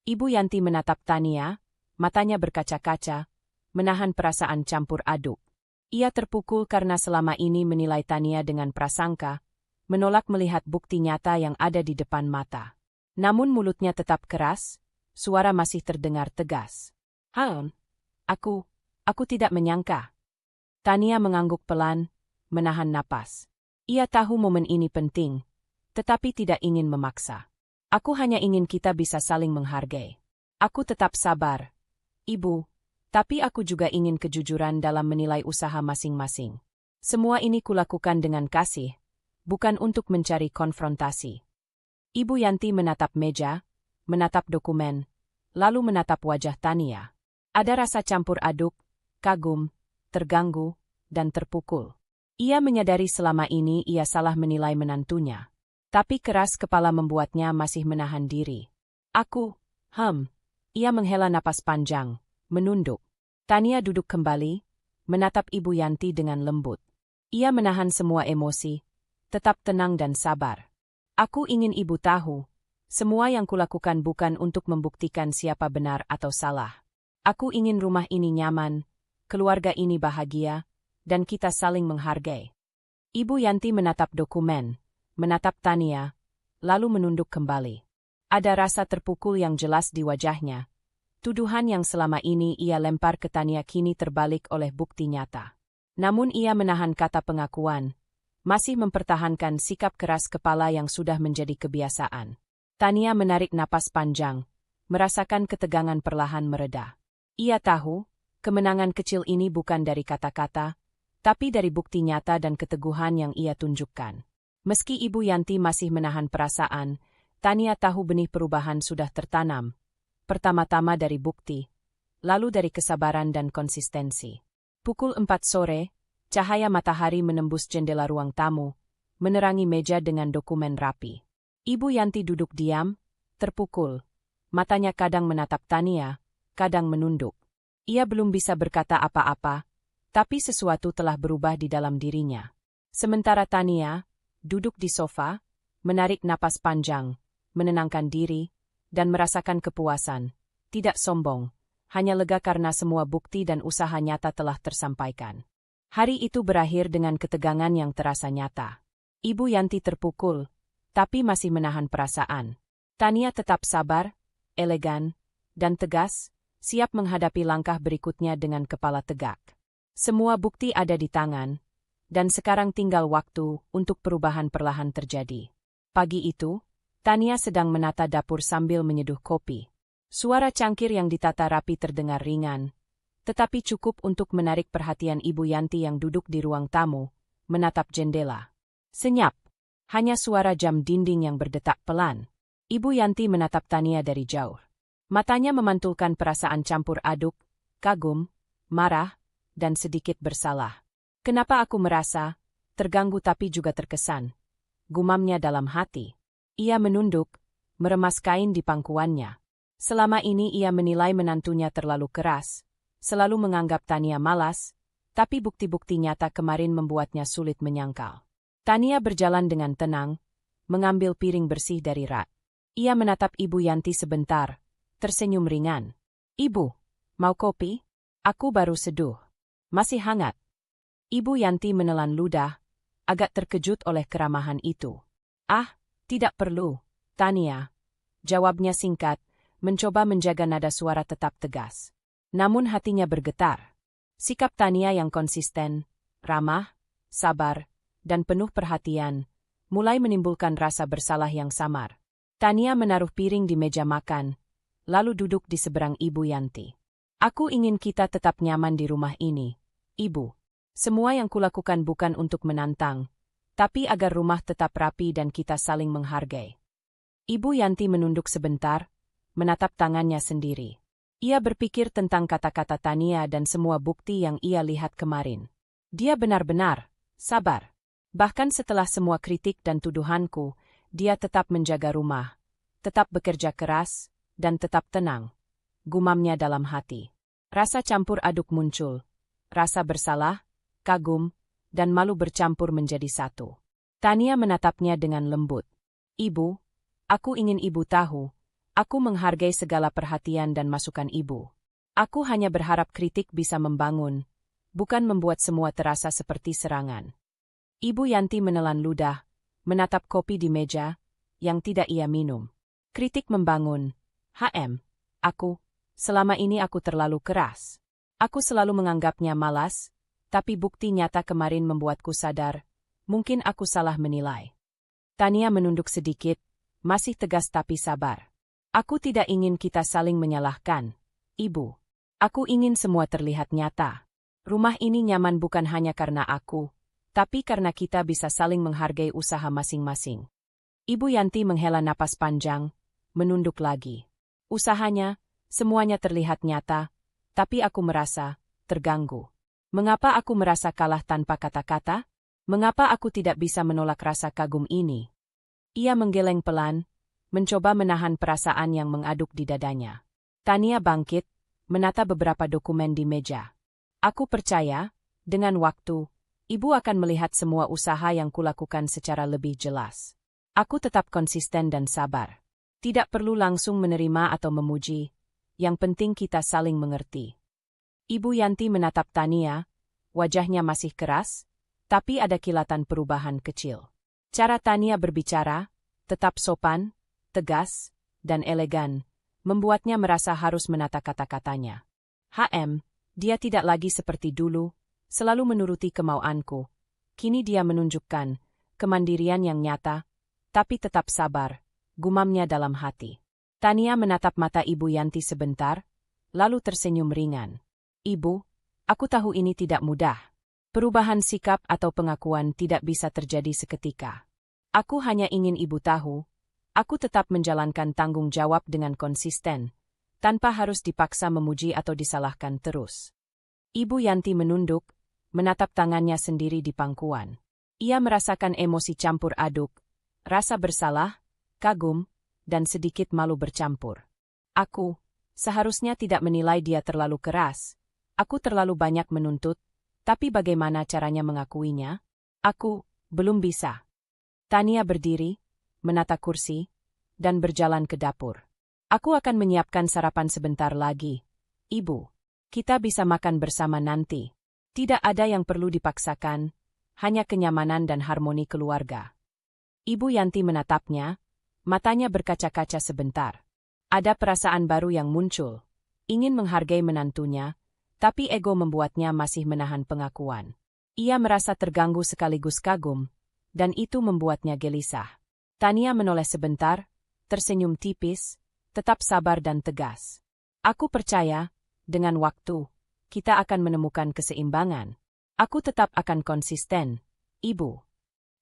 Ibu Yanti menatap Tania, matanya berkaca-kaca, menahan perasaan campur aduk. Ia terpukul karena selama ini menilai Tania dengan prasangka, menolak melihat bukti nyata yang ada di depan mata. Namun mulutnya tetap keras, suara masih terdengar tegas. Aku tidak menyangka." Tania mengangguk pelan, menahan napas. Ia tahu momen ini penting, tetapi tidak ingin memaksa. "Aku hanya ingin kita bisa saling menghargai. Aku tetap sabar, Ibu, tapi aku juga ingin kejujuran dalam menilai usaha masing-masing. Semua ini kulakukan dengan kasih, bukan untuk mencari konfrontasi. Ibu Yanti menatap meja, menatap dokumen, lalu menatap wajah Tania. Ada rasa campur aduk, kagum, terganggu, dan terpukul. Ia menyadari selama ini ia salah menilai menantunya. Tapi keras kepala membuatnya masih menahan diri. Ia menghela napas panjang, menunduk. Tania duduk kembali, menatap Ibu Yanti dengan lembut. Ia menahan semua emosi, tetap tenang dan sabar. Aku ingin ibu tahu, semua yang kulakukan bukan untuk membuktikan siapa benar atau salah. Aku ingin rumah ini nyaman, keluarga ini bahagia, dan kita saling menghargai. Ibu Yanti menatap dokumen, menatap Tania, lalu menunduk kembali. Ada rasa terpukul yang jelas di wajahnya. Tuduhan yang selama ini ia lempar ke Tania kini terbalik oleh bukti nyata. Namun ia menahan kata pengakuan, masih mempertahankan sikap keras kepala yang sudah menjadi kebiasaan. Tania menarik napas panjang, merasakan ketegangan perlahan mereda. Ia tahu, kemenangan kecil ini bukan dari kata-kata, tapi dari bukti nyata dan keteguhan yang ia tunjukkan. Meski Ibu Yanti masih menahan perasaan, Tania tahu benih perubahan sudah tertanam. Pertama-tama dari bukti, lalu dari kesabaran dan konsistensi. Pukul 4 sore, cahaya matahari menembus jendela ruang tamu, menerangi meja dengan dokumen rapi. Ibu Yanti duduk diam, terpukul. Matanya kadang menatap Tania, kadang menunduk. Ia belum bisa berkata apa-apa, tapi sesuatu telah berubah di dalam dirinya. Sementara Tania duduk di sofa, menarik napas panjang, menenangkan diri, dan merasakan kepuasan. Tidak sombong, hanya lega karena semua bukti dan usaha nyata telah tersampaikan. Hari itu berakhir dengan ketegangan yang terasa nyata. Ibu Yanti terpukul, tapi masih menahan perasaan. Tania tetap sabar, elegan, dan tegas, siap menghadapi langkah berikutnya dengan kepala tegak. Semua bukti ada di tangan, dan sekarang tinggal waktu untuk perubahan perlahan terjadi. Pagi itu, Tania sedang menata dapur sambil menyeduh kopi. Suara cangkir yang ditata rapi terdengar ringan, tetapi cukup untuk menarik perhatian Ibu Yanti yang duduk di ruang tamu, menatap jendela. Senyap, hanya suara jam dinding yang berdetak pelan. Ibu Yanti menatap Tania dari jauh. Matanya memantulkan perasaan campur aduk, kagum, marah, dan sedikit bersalah. Kenapa aku merasa terganggu tapi juga terkesan? Gumamnya dalam hati. Ia menunduk, meremas kain di pangkuannya. Selama ini ia menilai menantunya terlalu keras, selalu menganggap Tania malas, tapi bukti-bukti nyata kemarin membuatnya sulit menyangkal. Tania berjalan dengan tenang, mengambil piring bersih dari rak. Ia menatap Ibu Yanti sebentar, tersenyum ringan. Ibu, mau kopi? Aku baru seduh. Masih hangat. Ibu Yanti menelan ludah, agak terkejut oleh keramahan itu. Tidak perlu, Tania. Jawabnya singkat, mencoba menjaga nada suara tetap tegas. Namun hatinya bergetar. Sikap Tania yang konsisten, ramah, sabar, dan penuh perhatian, mulai menimbulkan rasa bersalah yang samar. Tania menaruh piring di meja makan, lalu duduk di seberang Ibu Yanti. Aku ingin kita tetap nyaman di rumah ini, Ibu. Semua yang kulakukan bukan untuk menantang, tapi agar rumah tetap rapi dan kita saling menghargai. Ibu Yanti menunduk sebentar, menatap tangannya sendiri. Ia berpikir tentang kata-kata Tania dan semua bukti yang ia lihat kemarin. Dia benar-benar sabar. Bahkan setelah semua kritik dan tuduhanku, dia tetap menjaga rumah, tetap bekerja keras, dan tetap tenang. Gumamnya dalam hati. Rasa campur aduk muncul. Rasa bersalah, kagum, dan malu bercampur menjadi satu. Tania menatapnya dengan lembut. Ibu, aku ingin ibu tahu, aku menghargai segala perhatian dan masukan ibu. Aku hanya berharap kritik bisa membangun, bukan membuat semua terasa seperti serangan. Ibu Yanti menelan ludah, menatap kopi di meja, yang tidak ia minum. Kritik membangun. Selama ini aku terlalu keras. Aku selalu menganggapnya malas, tapi bukti nyata kemarin membuatku sadar, mungkin aku salah menilai. Tania menunduk sedikit, masih tegas tapi sabar. Aku tidak ingin kita saling menyalahkan, Ibu. Aku ingin semua terlihat nyata. Rumah ini nyaman bukan hanya karena aku, tapi karena kita bisa saling menghargai usaha masing-masing. Ibu Yanti menghela napas panjang, menunduk lagi. Usahanya, semuanya terlihat nyata, tapi aku merasa terganggu. Mengapa aku merasa kalah tanpa kata-kata? Mengapa aku tidak bisa menolak rasa kagum ini? Ia menggeleng pelan, mencoba menahan perasaan yang mengaduk di dadanya. Tania bangkit, menata beberapa dokumen di meja. Aku percaya, dengan waktu, ibu akan melihat semua usaha yang kulakukan secara lebih jelas. Aku tetap konsisten dan sabar. Tidak perlu langsung menerima atau memuji, yang penting kita saling mengerti. Ibu Yanti menatap Tania, wajahnya masih keras, tapi ada kilatan perubahan kecil. Cara Tania berbicara, tetap sopan, tegas, dan elegan, membuatnya merasa harus menata kata-katanya. Dia tidak lagi seperti dulu, selalu menuruti kemauanku. Kini dia menunjukkan kemandirian yang nyata, tapi tetap sabar, gumamnya dalam hati. Tania menatap mata Ibu Yanti sebentar, lalu tersenyum ringan. Ibu, aku tahu ini tidak mudah. Perubahan sikap atau pengakuan tidak bisa terjadi seketika. Aku hanya ingin ibu tahu, aku tetap menjalankan tanggung jawab dengan konsisten, tanpa harus dipaksa memuji atau disalahkan terus. Ibu Yanti menunduk, menatap tangannya sendiri di pangkuan. Ia merasakan emosi campur aduk, rasa bersalah, kagum, dan sedikit malu bercampur. Aku, seharusnya tidak menilai dia terlalu keras. Aku terlalu banyak menuntut, tapi bagaimana caranya mengakuinya? Aku belum bisa. Tania berdiri, menata kursi, dan berjalan ke dapur. Aku akan menyiapkan sarapan sebentar lagi. Ibu, kita bisa makan bersama nanti. Tidak ada yang perlu dipaksakan, hanya kenyamanan dan harmoni keluarga. Ibu Yanti menatapnya, matanya berkaca-kaca sebentar. Ada perasaan baru yang muncul. Ingin menghargai menantunya, tapi ego membuatnya masih menahan pengakuan. Ia merasa terganggu sekaligus kagum, dan itu membuatnya gelisah. Tania menoleh sebentar, tersenyum tipis, tetap sabar dan tegas. Aku percaya, dengan waktu, kita akan menemukan keseimbangan. Aku tetap akan konsisten, Ibu.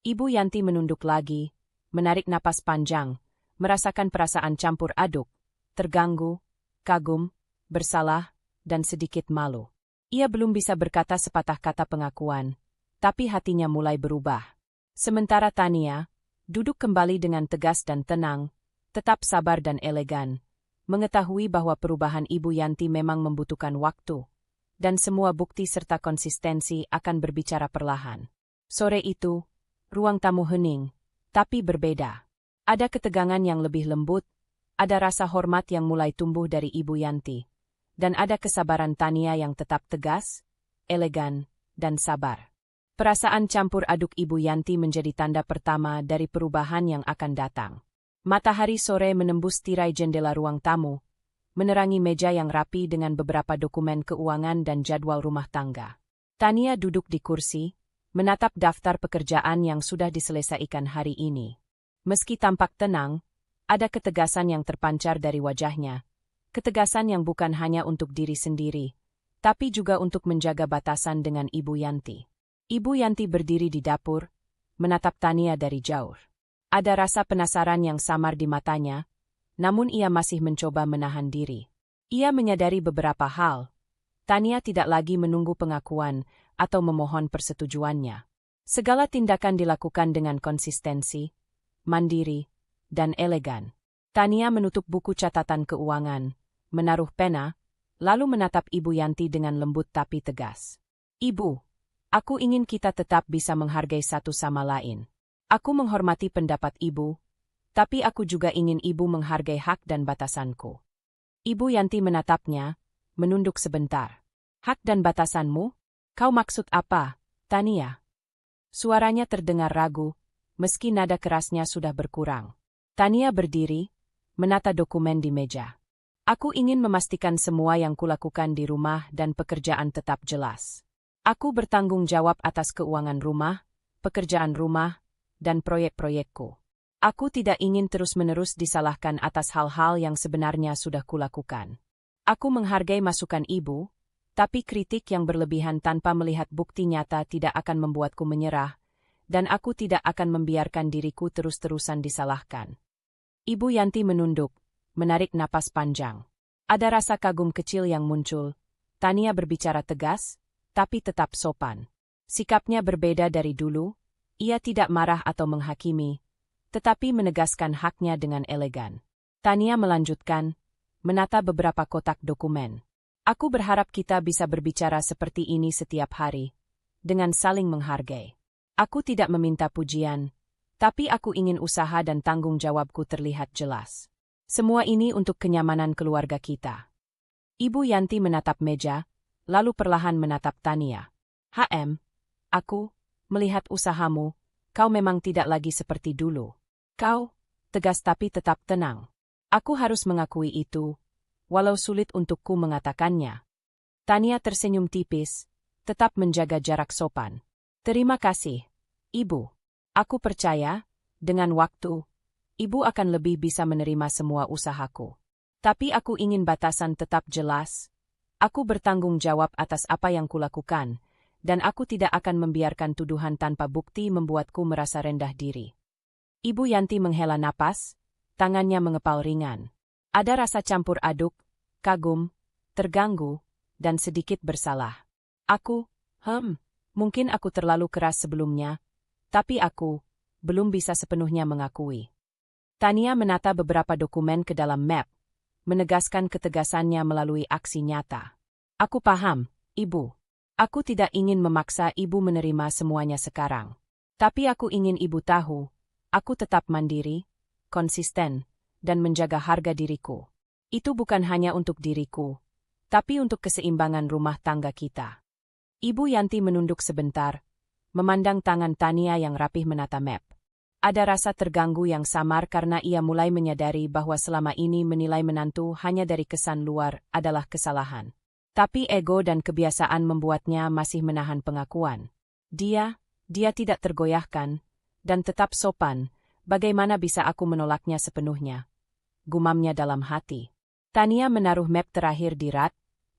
Ibu Yanti menunduk lagi, menarik napas panjang, merasakan perasaan campur aduk, terganggu, kagum, bersalah, dan sedikit malu. Ia belum bisa berkata sepatah kata pengakuan, tapi hatinya mulai berubah. Sementara Tania, duduk kembali dengan tegas dan tenang, tetap sabar dan elegan, mengetahui bahwa perubahan Ibu Yanti memang membutuhkan waktu, dan semua bukti serta konsistensi akan berbicara perlahan. Sore itu, ruang tamu hening, tapi berbeda. Ada ketegangan yang lebih lembut, ada rasa hormat yang mulai tumbuh dari Ibu Yanti, dan ada kesabaran Tania yang tetap tegas, elegan, dan sabar. Perasaan campur aduk Ibu Yanti menjadi tanda pertama dari perubahan yang akan datang. Matahari sore menembus tirai jendela ruang tamu, menerangi meja yang rapi dengan beberapa dokumen keuangan dan jadwal rumah tangga. Tania duduk di kursi, menatap daftar pekerjaan yang sudah diselesaikan hari ini. Meski tampak tenang, ada ketegasan yang terpancar dari wajahnya. Ketegasan yang bukan hanya untuk diri sendiri, tapi juga untuk menjaga batasan dengan Ibu Yanti. Ibu Yanti berdiri di dapur, menatap Tania dari jauh. Ada rasa penasaran yang samar di matanya, namun ia masih mencoba menahan diri. Ia menyadari beberapa hal. Tania tidak lagi menunggu pengakuan atau memohon persetujuannya. Segala tindakan dilakukan dengan konsistensi, mandiri, dan elegan. Tania menutup buku catatan keuangan, menaruh pena, lalu menatap Ibu Yanti dengan lembut tapi tegas. Ibu, aku ingin kita tetap bisa menghargai satu sama lain. Aku menghormati pendapat Ibu, tapi aku juga ingin Ibu menghargai hak dan batasanku. Ibu Yanti menatapnya, menunduk sebentar. Hak dan batasanmu? Kau maksud apa, Tania? Suaranya terdengar ragu, meski nada kerasnya sudah berkurang. Tania berdiri, menata dokumen di meja. Aku ingin memastikan semua yang kulakukan di rumah dan pekerjaan tetap jelas. Aku bertanggung jawab atas keuangan rumah, pekerjaan rumah, dan proyek-proyekku. Aku tidak ingin terus-menerus disalahkan atas hal-hal yang sebenarnya sudah kulakukan. Aku menghargai masukan Ibu, Tapi kritik yang berlebihan tanpa melihat bukti nyata tidak akan membuatku menyerah, dan aku tidak akan membiarkan diriku terus-terusan disalahkan. Ibu Yanti menunduk, menarik napas panjang. Ada rasa kagum kecil yang muncul. Tania berbicara tegas, tapi tetap sopan. Sikapnya berbeda dari dulu, ia tidak marah atau menghakimi, tetapi menegaskan haknya dengan elegan. Tania melanjutkan, menata beberapa kotak dokumen. Aku berharap kita bisa berbicara seperti ini setiap hari, dengan saling menghargai. Aku tidak meminta pujian, tapi aku ingin usaha dan tanggung jawabku terlihat jelas. Semua ini untuk kenyamanan keluarga kita. Ibu Yanti menatap meja, lalu perlahan menatap Tania. Aku melihat usahamu, kau memang tidak lagi seperti dulu. Kau tegas tapi tetap tenang. Aku harus mengakui itu, walau sulit untukku mengatakannya. Tania tersenyum tipis, tetap menjaga jarak sopan. Terima kasih, Ibu. Aku percaya, dengan waktu, Ibu akan lebih bisa menerima semua usahaku. Tapi aku ingin batasan tetap jelas. Aku bertanggung jawab atas apa yang kulakukan, dan aku tidak akan membiarkan tuduhan tanpa bukti membuatku merasa rendah diri. Ibu Yanti menghela napas, tangannya mengepal ringan. Ada rasa campur aduk, kagum, terganggu, dan sedikit bersalah. Mungkin aku terlalu keras sebelumnya, tapi aku belum bisa sepenuhnya mengakui. Tania menata beberapa dokumen ke dalam map, menegaskan ketegasannya melalui aksi nyata. Aku paham, Ibu. Aku tidak ingin memaksa Ibu menerima semuanya sekarang. Tapi aku ingin Ibu tahu, aku tetap mandiri, konsisten, dan menjaga harga diriku. Itu bukan hanya untuk diriku, tapi untuk keseimbangan rumah tangga kita. Ibu Yanti menunduk sebentar, memandang tangan Tania yang rapih menata map. Ada rasa terganggu yang samar karena ia mulai menyadari bahwa selama ini menilai menantu hanya dari kesan luar adalah kesalahan. Tapi ego dan kebiasaan membuatnya masih menahan pengakuan. Dia tidak tergoyahkan, dan tetap sopan, bagaimana bisa aku menolaknya sepenuhnya? Gumamnya dalam hati. Tania menaruh map terakhir di rak,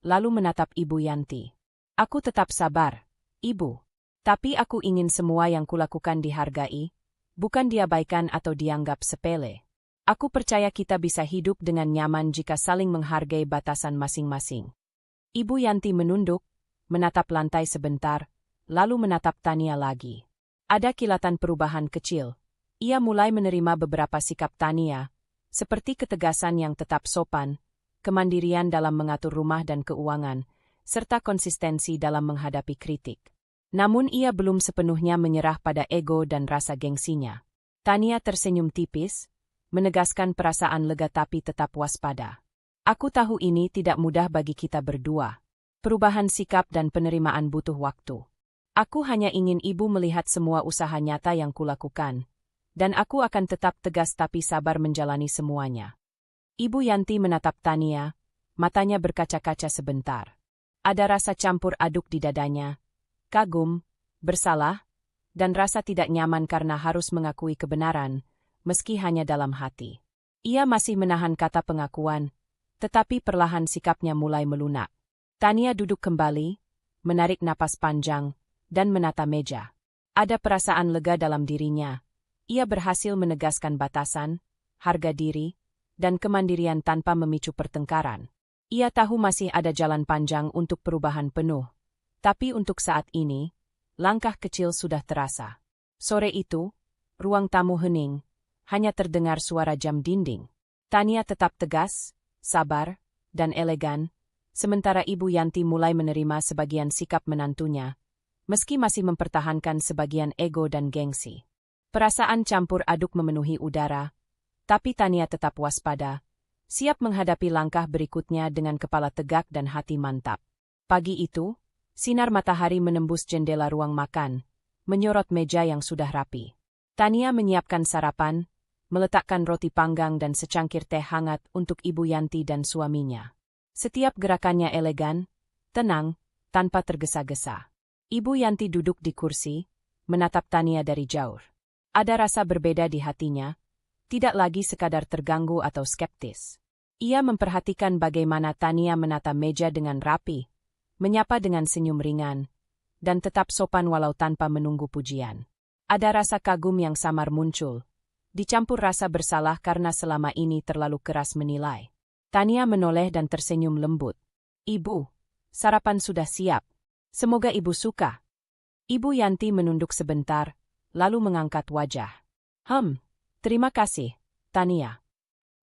lalu menatap Ibu Yanti. Aku tetap sabar, Ibu. Tapi aku ingin semua yang kulakukan dihargai, bukan diabaikan atau dianggap sepele. Aku percaya kita bisa hidup dengan nyaman jika saling menghargai batasan masing-masing. Ibu Yanti menunduk, menatap lantai sebentar, lalu menatap Tania lagi. Ada kilatan perubahan kecil. Ia mulai menerima beberapa sikap Tania, seperti ketegasan yang tetap sopan, kemandirian dalam mengatur rumah dan keuangan, serta konsistensi dalam menghadapi kritik. Namun ia belum sepenuhnya menyerah pada ego dan rasa gengsinya. Tania tersenyum tipis, menegaskan perasaan lega tapi tetap waspada. Aku tahu ini tidak mudah bagi kita berdua. Perubahan sikap dan penerimaan butuh waktu. Aku hanya ingin Ibu melihat semua usaha nyata yang kulakukan, dan aku akan tetap tegas tapi sabar menjalani semuanya. Ibu Yanti menatap Tania, matanya berkaca-kaca sebentar. Ada rasa campur aduk di dadanya, kagum, bersalah, dan rasa tidak nyaman karena harus mengakui kebenaran, meski hanya dalam hati. Ia masih menahan kata pengakuan, tetapi perlahan sikapnya mulai melunak. Tania duduk kembali, menarik napas panjang, dan menata meja. Ada perasaan lega dalam dirinya. Ia berhasil menegaskan batasan, harga diri, dan kemandirian tanpa memicu pertengkaran. Ia tahu masih ada jalan panjang untuk perubahan penuh. Tapi untuk saat ini, langkah kecil sudah terasa. Sore itu, ruang tamu hening, hanya terdengar suara jam dinding. Tania tetap tegas, sabar, dan elegan, sementara Ibu Yanti mulai menerima sebagian sikap menantunya, meski masih mempertahankan sebagian ego dan gengsi. Perasaan campur aduk memenuhi udara, tapi Tania tetap waspada, siap menghadapi langkah berikutnya dengan kepala tegak dan hati mantap. Pagi itu, sinar matahari menembus jendela ruang makan, menyorot meja yang sudah rapi. Tania menyiapkan sarapan, meletakkan roti panggang dan secangkir teh hangat untuk Ibu Yanti dan suaminya. Setiap gerakannya elegan, tenang, tanpa tergesa-gesa. Ibu Yanti duduk di kursi, menatap Tania dari jauh. Ada rasa berbeda di hatinya, tidak lagi sekadar terganggu atau skeptis. Ia memperhatikan bagaimana Tania menata meja dengan rapi, menyapa dengan senyum ringan, dan tetap sopan walau tanpa menunggu pujian. Ada rasa kagum yang samar muncul, dicampur rasa bersalah karena selama ini terlalu keras menilai. Tania menoleh dan tersenyum lembut. "Ibu, sarapan sudah siap. Semoga ibu suka." Ibu Yanti menunduk sebentar, lalu mengangkat wajah. Terima kasih, Tania."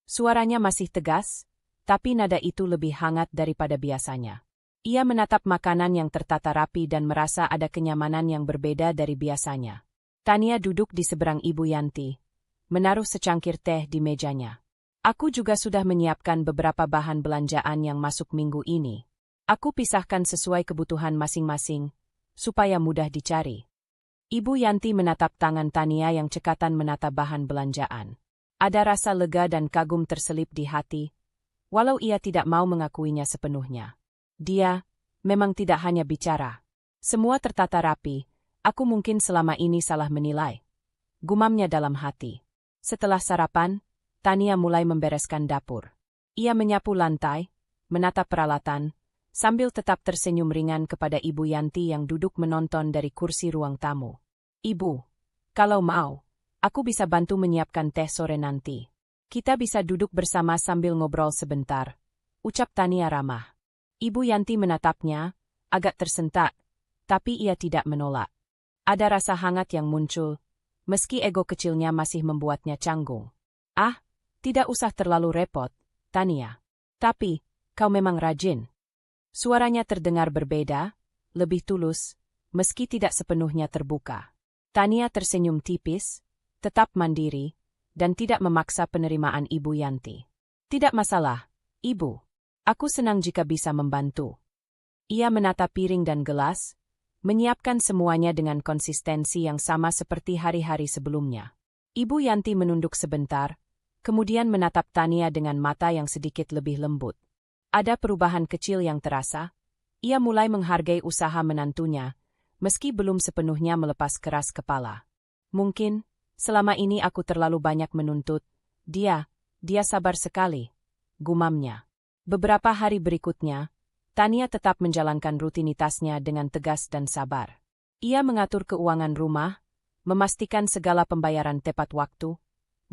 Suaranya masih tegas, tapi nada itu lebih hangat daripada biasanya. Ia menatap makanan yang tertata rapi dan merasa ada kenyamanan yang berbeda dari biasanya. Tania duduk di seberang Ibu Yanti, menaruh secangkir teh di mejanya. "Aku juga sudah menyiapkan beberapa bahan belanjaan yang masuk minggu ini. Aku pisahkan sesuai kebutuhan masing-masing, supaya mudah dicari." Ibu Yanti menatap tangan Tania yang cekatan menata bahan belanjaan. Ada rasa lega dan kagum terselip di hati, walau ia tidak mau mengakuinya sepenuhnya. Dia memang tidak hanya bicara. Semua tertata rapi, aku mungkin selama ini salah menilai, gumamnya dalam hati. Setelah sarapan, Tania mulai membereskan dapur. Ia menyapu lantai, menatap peralatan, sambil tetap tersenyum ringan kepada Ibu Yanti yang duduk menonton dari kursi ruang tamu. "Ibu, kalau mau, aku bisa bantu menyiapkan teh sore nanti. Kita bisa duduk bersama sambil ngobrol sebentar," ucap Tania ramah. Ibu Yanti menatapnya, agak tersentak, tapi ia tidak menolak. Ada rasa hangat yang muncul, meski ego kecilnya masih membuatnya canggung. Tidak usah terlalu repot, Tania. Tapi, kau memang rajin." Suaranya terdengar berbeda, lebih tulus, meski tidak sepenuhnya terbuka. Tania tersenyum tipis, tetap mandiri, dan tidak memaksa penerimaan Ibu Yanti. "Tidak masalah, Ibu. Aku senang jika bisa membantu." Ia menata piring dan gelas, menyiapkan semuanya dengan konsistensi yang sama seperti hari-hari sebelumnya. Ibu Yanti menunduk sebentar, kemudian menatap Tania dengan mata yang sedikit lebih lembut. Ada perubahan kecil yang terasa. Ia mulai menghargai usaha menantunya, meski belum sepenuhnya melepas keras kepala. "Mungkin, selama ini aku terlalu banyak menuntut. Dia sabar sekali," gumamnya. Beberapa hari berikutnya, Tania tetap menjalankan rutinitasnya dengan tegas dan sabar. Ia mengatur keuangan rumah, memastikan segala pembayaran tepat waktu,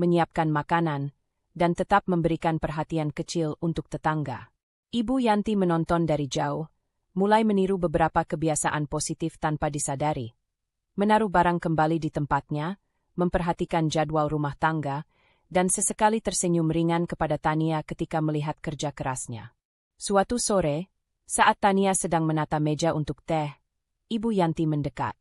menyiapkan makanan, dan tetap memberikan perhatian kecil untuk tetangga. Ibu Yanti menonton dari jauh, mulai meniru beberapa kebiasaan positif tanpa disadari. Menaruh barang kembali di tempatnya, memperhatikan jadwal rumah tangga, dan sesekali tersenyum ringan kepada Tania ketika melihat kerja kerasnya. Suatu sore, saat Tania sedang menata meja untuk teh, Ibu Yanti mendekat.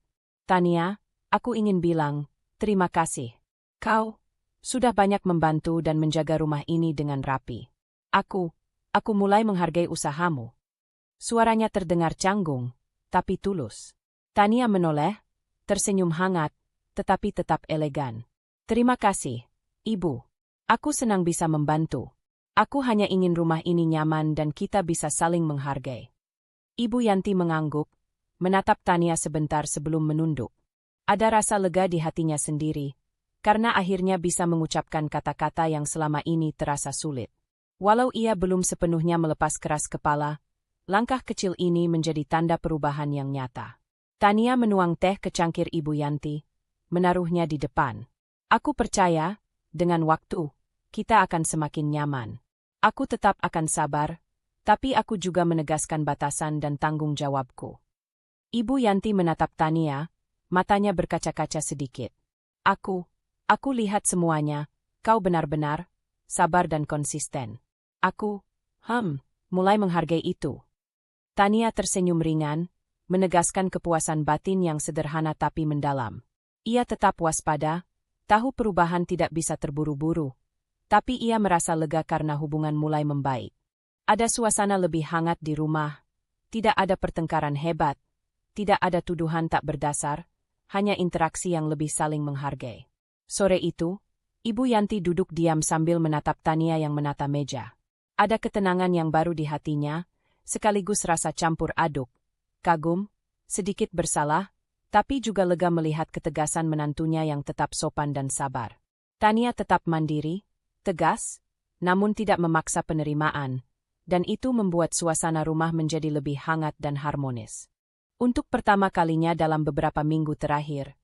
"Tania, aku ingin bilang, terima kasih. Kau sudah banyak membantu dan menjaga rumah ini dengan rapi. Aku mulai menghargai usahamu." Suaranya terdengar canggung, tapi tulus. Tania menoleh, tersenyum hangat, tetapi tetap elegan. "Terima kasih, Ibu. Aku senang bisa membantu. Aku hanya ingin rumah ini nyaman dan kita bisa saling menghargai." Ibu Yanti mengangguk, menatap Tania sebentar sebelum menunduk. Ada rasa lega di hatinya sendiri, karena akhirnya bisa mengucapkan kata-kata yang selama ini terasa sulit. Walau ia belum sepenuhnya melepas keras kepala, langkah kecil ini menjadi tanda perubahan yang nyata. Tania menuang teh ke cangkir Ibu Yanti, menaruhnya di depan. "Aku percaya, dengan waktu, kita akan semakin nyaman. Aku tetap akan sabar, tapi aku juga menegaskan batasan dan tanggung jawabku." Ibu Yanti menatap Tania, matanya berkaca-kaca sedikit. Aku lihat semuanya, kau benar-benar sabar dan konsisten. Aku mulai menghargai itu." Tania tersenyum ringan, menegaskan kepuasan batin yang sederhana tapi mendalam. Ia tetap waspada, tahu perubahan tidak bisa terburu-buru, tapi ia merasa lega karena hubungan mulai membaik. Ada suasana lebih hangat di rumah, tidak ada pertengkaran hebat, tidak ada tuduhan tak berdasar, hanya interaksi yang lebih saling menghargai. Sore itu, Ibu Yanti duduk diam sambil menatap Tania yang menata meja. Ada ketenangan yang baru di hatinya, sekaligus rasa campur aduk, kagum, sedikit bersalah, tapi juga lega melihat ketegasan menantunya yang tetap sopan dan sabar. Tania tetap mandiri, tegas, namun tidak memaksa penerimaan, dan itu membuat suasana rumah menjadi lebih hangat dan harmonis. Untuk pertama kalinya dalam beberapa minggu terakhir,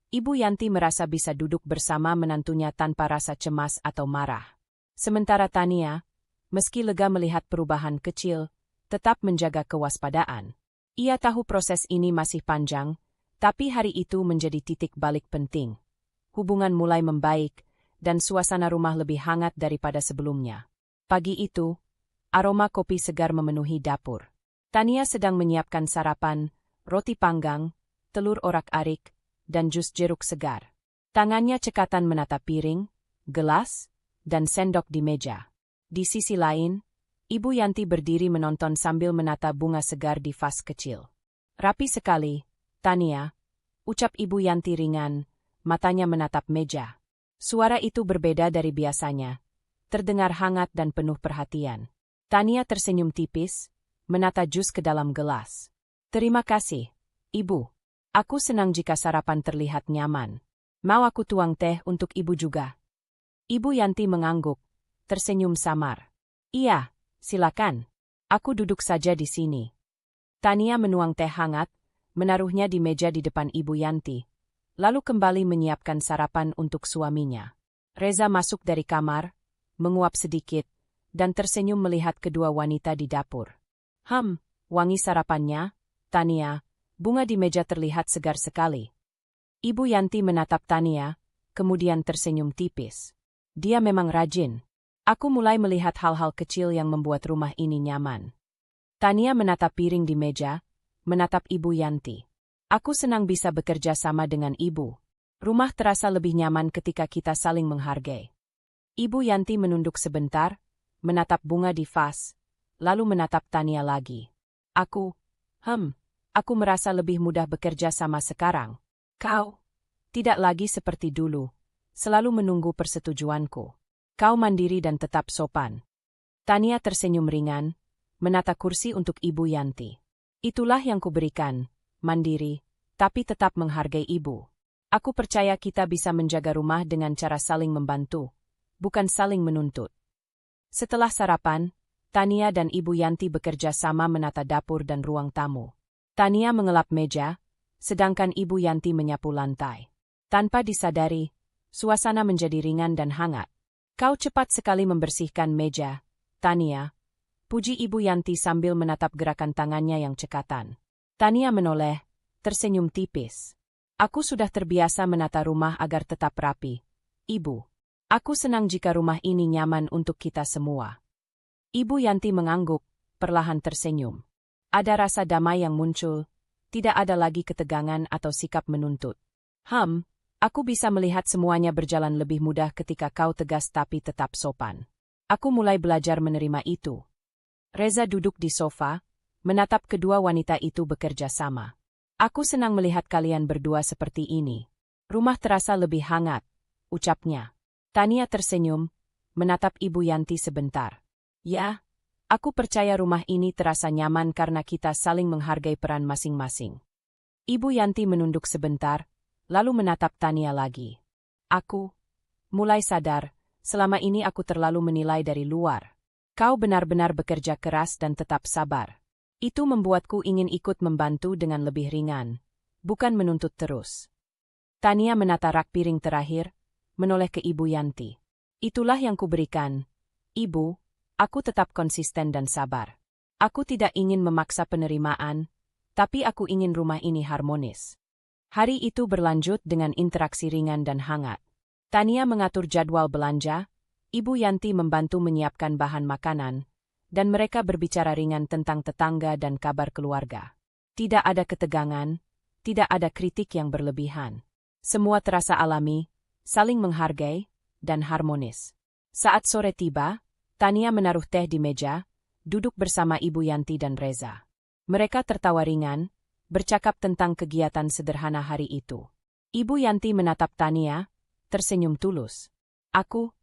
Ibu Yanti merasa bisa duduk bersama menantunya tanpa rasa cemas atau marah. Sementara Tania, meski lega melihat perubahan kecil, tetap menjaga kewaspadaan. Ia tahu proses ini masih panjang, tapi hari itu menjadi titik balik penting. Hubungan mulai membaik, dan suasana rumah lebih hangat daripada sebelumnya. Pagi itu, aroma kopi segar memenuhi dapur. Tania sedang menyiapkan sarapan, roti panggang, telur orak-arik, dan jus jeruk segar. Tangannya cekatan menata piring, gelas, dan sendok di meja. Di sisi lain, Ibu Yanti berdiri menonton sambil menata bunga segar di vas kecil. Rapi sekali, Tania, ucap Ibu Yanti ringan, matanya menatap meja. Suara itu berbeda dari biasanya, terdengar hangat dan penuh perhatian. Tania tersenyum tipis, menata jus ke dalam gelas. Terima kasih, Ibu. Aku senang jika sarapan terlihat nyaman. Mau aku tuang teh untuk Ibu juga? Ibu Yanti mengangguk, tersenyum samar. Iya, silakan. Aku duduk saja di sini. Tania menuang teh hangat, menaruhnya di meja di depan Ibu Yanti, lalu kembali menyiapkan sarapan untuk suaminya. Reza masuk dari kamar, menguap sedikit, dan tersenyum melihat kedua wanita di dapur. Wangi sarapannya, Tania. Bunga di meja terlihat segar sekali. Ibu Yanti menatap Tania, kemudian tersenyum tipis. Dia memang rajin. Aku mulai melihat hal-hal kecil yang membuat rumah ini nyaman. Tania menatap piring di meja, menatap Ibu Yanti. Aku senang bisa bekerja sama dengan Ibu. Rumah terasa lebih nyaman ketika kita saling menghargai. Ibu Yanti menunduk sebentar, menatap bunga di vas, lalu menatap Tania lagi. Aku merasa lebih mudah bekerja sama sekarang. Kau tidak lagi seperti dulu, selalu menunggu persetujuanku. Kau mandiri dan tetap sopan. Tania tersenyum ringan, menata kursi untuk Ibu Yanti. Itulah yang kuberikan, mandiri, tapi tetap menghargai Ibu. Aku percaya kita bisa menjaga rumah dengan cara saling membantu, bukan saling menuntut. Setelah sarapan, Tania dan Ibu Yanti bekerja sama menata dapur dan ruang tamu. Tania mengelap meja, sedangkan Ibu Yanti menyapu lantai. Tanpa disadari, suasana menjadi ringan dan hangat. Kau cepat sekali membersihkan meja, Tania, puji Ibu Yanti sambil menatap gerakan tangannya yang cekatan. Tania menoleh, tersenyum tipis. Aku sudah terbiasa menata rumah agar tetap rapi. Ibu, aku senang jika rumah ini nyaman untuk kita semua. Ibu Yanti mengangguk, perlahan tersenyum. Ada rasa damai yang muncul, tidak ada lagi ketegangan atau sikap menuntut. Aku bisa melihat semuanya berjalan lebih mudah ketika kau tegas tapi tetap sopan. Aku mulai belajar menerima itu. Reza duduk di sofa, menatap kedua wanita itu bekerja sama. Aku senang melihat kalian berdua seperti ini. Rumah terasa lebih hangat, ucapnya. Tania tersenyum, menatap Ibu Yanti sebentar. Ya. Aku percaya rumah ini terasa nyaman karena kita saling menghargai peran masing-masing. Ibu Yanti menunduk sebentar, lalu menatap Tania lagi. Aku mulai sadar, selama ini aku terlalu menilai dari luar. Kau benar-benar bekerja keras dan tetap sabar. Itu membuatku ingin ikut membantu dengan lebih ringan, bukan menuntut terus. Tania menata rak piring terakhir, menoleh ke Ibu Yanti. Itulah yang kuberikan, Ibu. Aku tetap konsisten dan sabar. Aku tidak ingin memaksa penerimaan, tapi aku ingin rumah ini harmonis. Hari itu berlanjut dengan interaksi ringan dan hangat. Tania mengatur jadwal belanja, Ibu Yanti membantu menyiapkan bahan makanan, dan mereka berbicara ringan tentang tetangga dan kabar keluarga. Tidak ada ketegangan, tidak ada kritik yang berlebihan. Semua terasa alami, saling menghargai, dan harmonis. Saat sore tiba, Tania menaruh teh di meja, duduk bersama Ibu Yanti dan Reza. Mereka tertawa ringan, bercakap tentang kegiatan sederhana hari itu. Ibu Yanti menatap Tania, tersenyum tulus. Aku,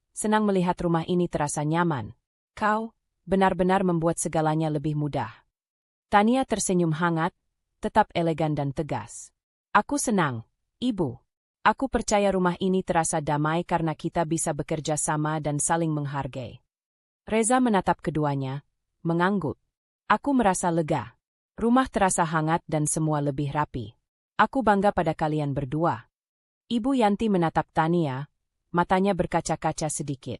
senang melihat rumah ini terasa nyaman. Kau, benar-benar membuat segalanya lebih mudah. Tania tersenyum hangat, tetap elegan dan tegas. Aku senang, Ibu. Aku percaya rumah ini terasa damai karena kita bisa bekerja sama dan saling menghargai. Reza menatap keduanya, mengangguk. Aku merasa lega. Rumah terasa hangat dan semua lebih rapi. Aku bangga pada kalian berdua. Ibu Yanti menatap Tania, matanya berkaca-kaca sedikit.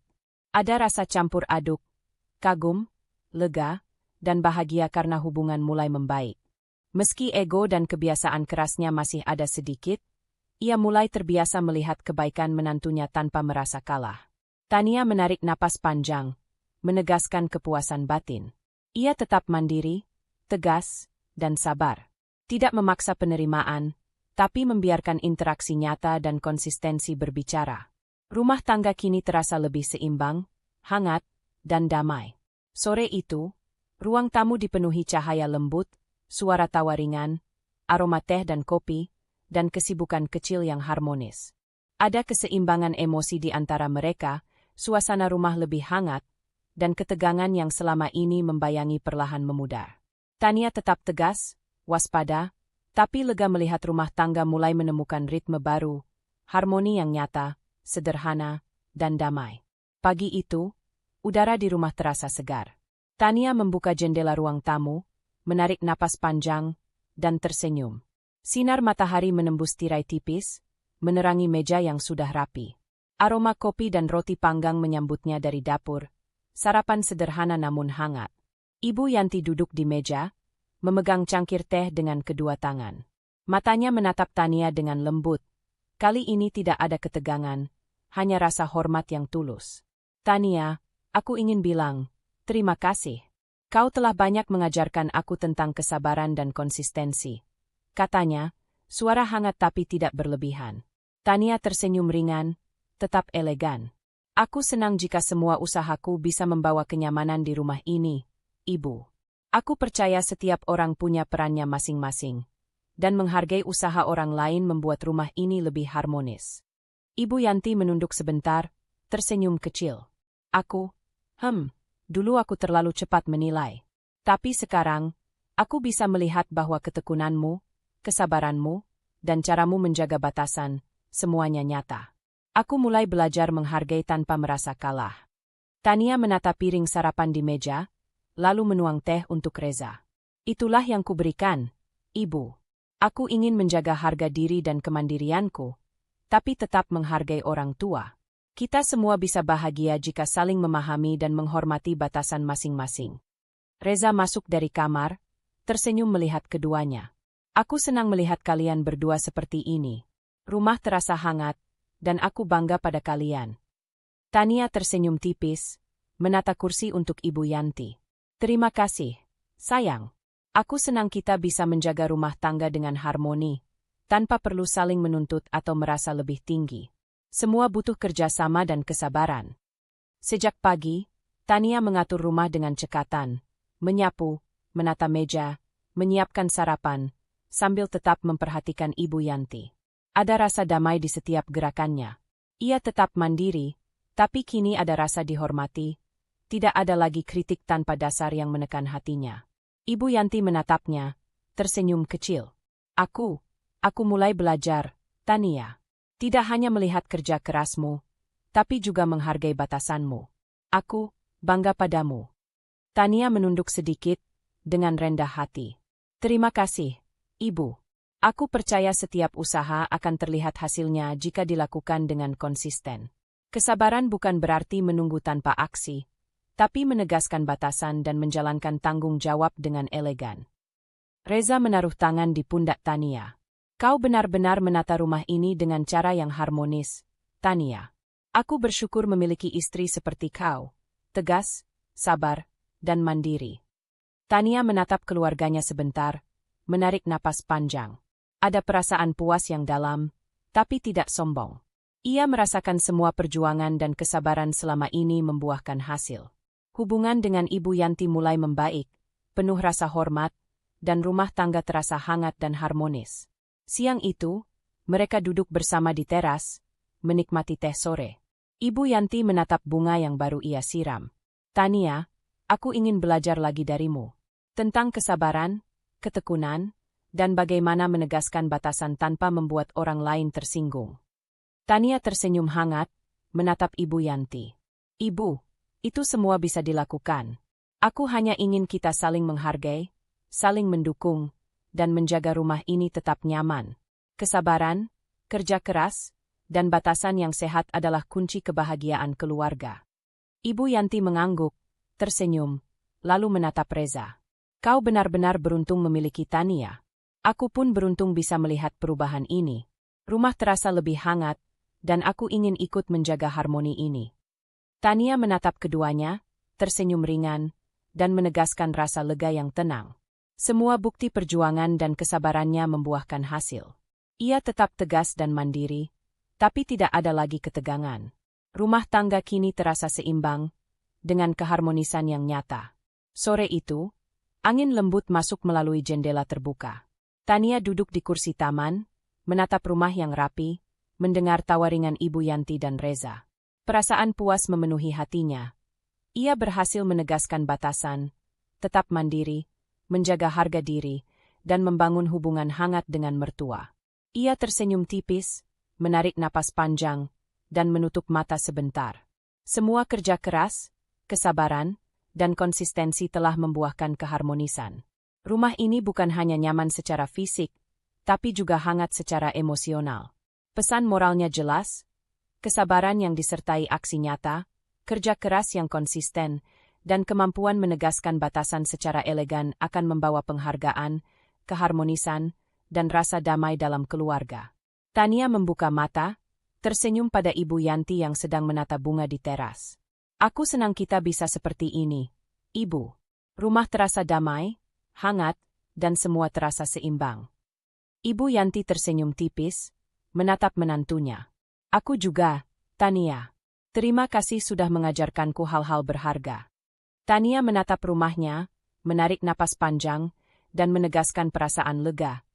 Ada rasa campur aduk, kagum, lega, dan bahagia karena hubungan mulai membaik. Meski ego dan kebiasaan kerasnya masih ada sedikit, ia mulai terbiasa melihat kebaikan menantunya tanpa merasa kalah. Tania menarik napas panjang, menegaskan kepuasan batin. Ia tetap mandiri, tegas, dan sabar. Tidak memaksa penerimaan, tapi membiarkan interaksi nyata dan konsistensi berbicara. Rumah tangga kini terasa lebih seimbang, hangat, dan damai. Sore itu, ruang tamu dipenuhi cahaya lembut, suara tawa ringan, aroma teh dan kopi, dan kesibukan kecil yang harmonis. Ada keseimbangan emosi di antara mereka, suasana rumah lebih hangat, dan ketegangan yang selama ini membayangi perlahan memudar. Tania tetap tegas, waspada, tapi lega melihat rumah tangga mulai menemukan ritme baru, harmoni yang nyata, sederhana, dan damai. Pagi itu, udara di rumah terasa segar. Tania membuka jendela ruang tamu, menarik napas panjang, dan tersenyum. Sinar matahari menembus tirai tipis, menerangi meja yang sudah rapi. Aroma kopi dan roti panggang menyambutnya dari dapur, sarapan sederhana namun hangat. Ibu Yanti duduk di meja, memegang cangkir teh dengan kedua tangan. Matanya menatap Tania dengan lembut. Kali ini tidak ada ketegangan, hanya rasa hormat yang tulus. Tania, aku ingin bilang, terima kasih. Kau telah banyak mengajarkan aku tentang kesabaran dan konsistensi. Katanya, suara hangat tapi tidak berlebihan. Tania tersenyum ringan, tetap elegan. Aku senang jika semua usahaku bisa membawa kenyamanan di rumah ini, Ibu. Aku percaya setiap orang punya perannya masing-masing, dan menghargai usaha orang lain membuat rumah ini lebih harmonis. Ibu Yanti menunduk sebentar, tersenyum kecil. Dulu aku terlalu cepat menilai. Tapi sekarang, aku bisa melihat bahwa ketekunanmu, kesabaranmu, dan caramu menjaga batasan, semuanya nyata. Aku mulai belajar menghargai tanpa merasa kalah. Tania menata piring sarapan di meja, lalu menuang teh untuk Reza. Itulah yang kuberikan, Ibu. Aku ingin menjaga harga diri dan kemandirianku, tapi tetap menghargai orang tua. Kita semua bisa bahagia jika saling memahami dan menghormati batasan masing-masing. Reza masuk dari kamar, tersenyum melihat keduanya. Aku senang melihat kalian berdua seperti ini. Rumah terasa hangat, dan aku bangga pada kalian. Tania tersenyum tipis, menata kursi untuk Ibu Yanti. Terima kasih, sayang. Aku senang kita bisa menjaga rumah tangga dengan harmoni, tanpa perlu saling menuntut atau merasa lebih tinggi. Semua butuh kerjasama dan kesabaran. Sejak pagi, Tania mengatur rumah dengan cekatan, menyapu, menata meja, menyiapkan sarapan, sambil tetap memperhatikan Ibu Yanti. Ada rasa damai di setiap gerakannya. Ia tetap mandiri, tapi kini ada rasa dihormati. Tidak ada lagi kritik tanpa dasar yang menekan hatinya. Ibu Yanti menatapnya, tersenyum kecil. Aku mulai belajar, Tania. Tidak hanya melihat kerja kerasmu, tapi juga menghargai batasanmu. Aku bangga padamu. Tania menunduk sedikit, dengan rendah hati. Terima kasih, Ibu. Aku percaya setiap usaha akan terlihat hasilnya jika dilakukan dengan konsisten. Kesabaran bukan berarti menunggu tanpa aksi, tapi menegaskan batasan dan menjalankan tanggung jawab dengan elegan. Reza menaruh tangan di pundak Tania. Kau benar-benar menata rumah ini dengan cara yang harmonis, Tania. Aku bersyukur memiliki istri seperti kau, tegas, sabar, dan mandiri. Tania menatap keluarganya sebentar, menarik napas panjang. Ada perasaan puas yang dalam, tapi tidak sombong. Ia merasakan semua perjuangan dan kesabaran selama ini membuahkan hasil. Hubungan dengan Ibu Yanti mulai membaik, penuh rasa hormat, dan rumah tangga terasa hangat dan harmonis. Siang itu, mereka duduk bersama di teras, menikmati teh sore. Ibu Yanti menatap bunga yang baru ia siram. Tania, aku ingin belajar lagi darimu. Tentang kesabaran, ketekunan, dan bagaimana menegaskan batasan tanpa membuat orang lain tersinggung. Tania tersenyum hangat, menatap Ibu Yanti. Ibu, Itu semua bisa dilakukan. Aku hanya ingin kita saling menghargai, saling mendukung, dan menjaga rumah ini tetap nyaman. Kesabaran, kerja keras, dan batasan yang sehat adalah kunci kebahagiaan keluarga. Ibu Yanti mengangguk, tersenyum, lalu menatap Reza. Kau benar-benar beruntung memiliki Tania. Aku pun beruntung bisa melihat perubahan ini. Rumah terasa lebih hangat, dan aku ingin ikut menjaga harmoni ini. Tania menatap keduanya, tersenyum ringan, dan menegaskan rasa lega yang tenang. Semua bukti perjuangan dan kesabarannya membuahkan hasil. Ia tetap tegas dan mandiri, tapi tidak ada lagi ketegangan. Rumah tangga kini terasa seimbang, dengan keharmonisan yang nyata. Sore itu, angin lembut masuk melalui jendela terbuka. Tania duduk di kursi taman, menatap rumah yang rapi, mendengar tawa ringan Ibu Yanti dan Reza. Perasaan puas memenuhi hatinya. Ia berhasil menegaskan batasan, tetap mandiri, menjaga harga diri, dan membangun hubungan hangat dengan mertua. Ia tersenyum tipis, menarik napas panjang, dan menutup mata sebentar. Semua kerja keras, kesabaran, dan konsistensi telah membuahkan keharmonisan. Rumah ini bukan hanya nyaman secara fisik, tapi juga hangat secara emosional. Pesan moralnya jelas, kesabaran yang disertai aksi nyata, kerja keras yang konsisten, dan kemampuan menegaskan batasan secara elegan akan membawa penghargaan, keharmonisan, dan rasa damai dalam keluarga. Tania membuka mata, tersenyum pada Ibu Yanti yang sedang menata bunga di teras. Aku senang kita bisa seperti ini, Ibu. Rumah terasa damai, hangat, dan semua terasa seimbang. Ibu Yanti tersenyum tipis, menatap menantunya. Aku juga, Tania. Terima kasih sudah mengajarkanku hal-hal berharga. Tania menatap rumahnya, menarik napas panjang, dan menegaskan perasaan lega.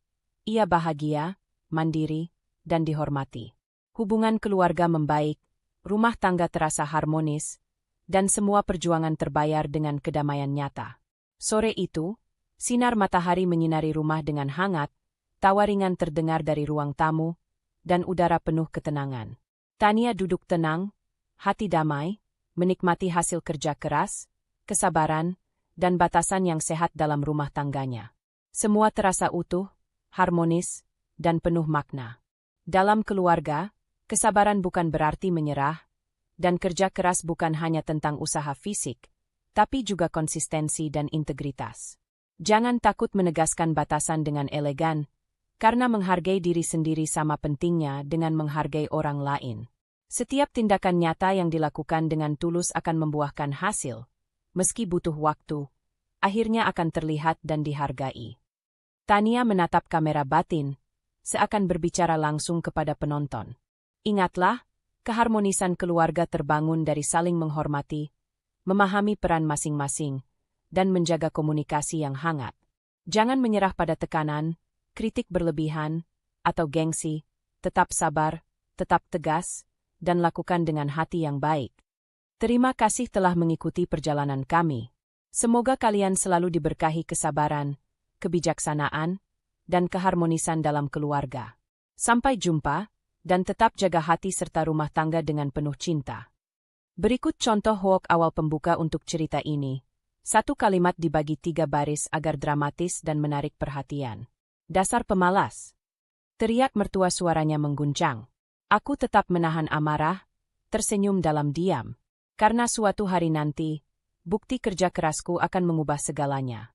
Ia bahagia, mandiri, dan dihormati. Hubungan keluarga membaik, rumah tangga terasa harmonis, dan semua perjuangan terbayar dengan kedamaian nyata. Sore itu, sinar matahari menyinari rumah dengan hangat, tawa ringan terdengar dari ruang tamu, dan udara penuh ketenangan. Tania duduk tenang, hati damai, menikmati hasil kerja keras, kesabaran, dan batasan yang sehat dalam rumah tangganya. Semua terasa utuh, harmonis, dan penuh makna. Dalam keluarga, kesabaran bukan berarti menyerah, dan kerja keras bukan hanya tentang usaha fisik, tapi juga konsistensi dan integritas. Jangan takut menegaskan batasan dengan elegan, karena menghargai diri sendiri sama pentingnya dengan menghargai orang lain. Setiap tindakan nyata yang dilakukan dengan tulus akan membuahkan hasil, meski butuh waktu, akhirnya akan terlihat dan dihargai. Tania menatap kamera batin, seakan berbicara langsung kepada penonton. Ingatlah, keharmonisan keluarga terbangun dari saling menghormati, memahami peran masing-masing, dan menjaga komunikasi yang hangat. Jangan menyerah pada tekanan, kritik berlebihan, atau gengsi, tetap sabar, tetap tegas, dan lakukan dengan hati yang baik. Terima kasih telah mengikuti perjalanan kami. Semoga kalian selalu diberkahi kesabaran, kebijaksanaan, dan keharmonisan dalam keluarga. Sampai jumpa, dan tetap jaga hati serta rumah tangga dengan penuh cinta. Berikut contoh hoax awal pembuka untuk cerita ini. 1 kalimat dibagi 3 baris agar dramatis dan menarik perhatian. Dasar pemalas. Teriak mertua suaranya mengguncang. Aku tetap menahan amarah, tersenyum dalam diam. Karena suatu hari nanti, bukti kerja kerasku akan mengubah segalanya.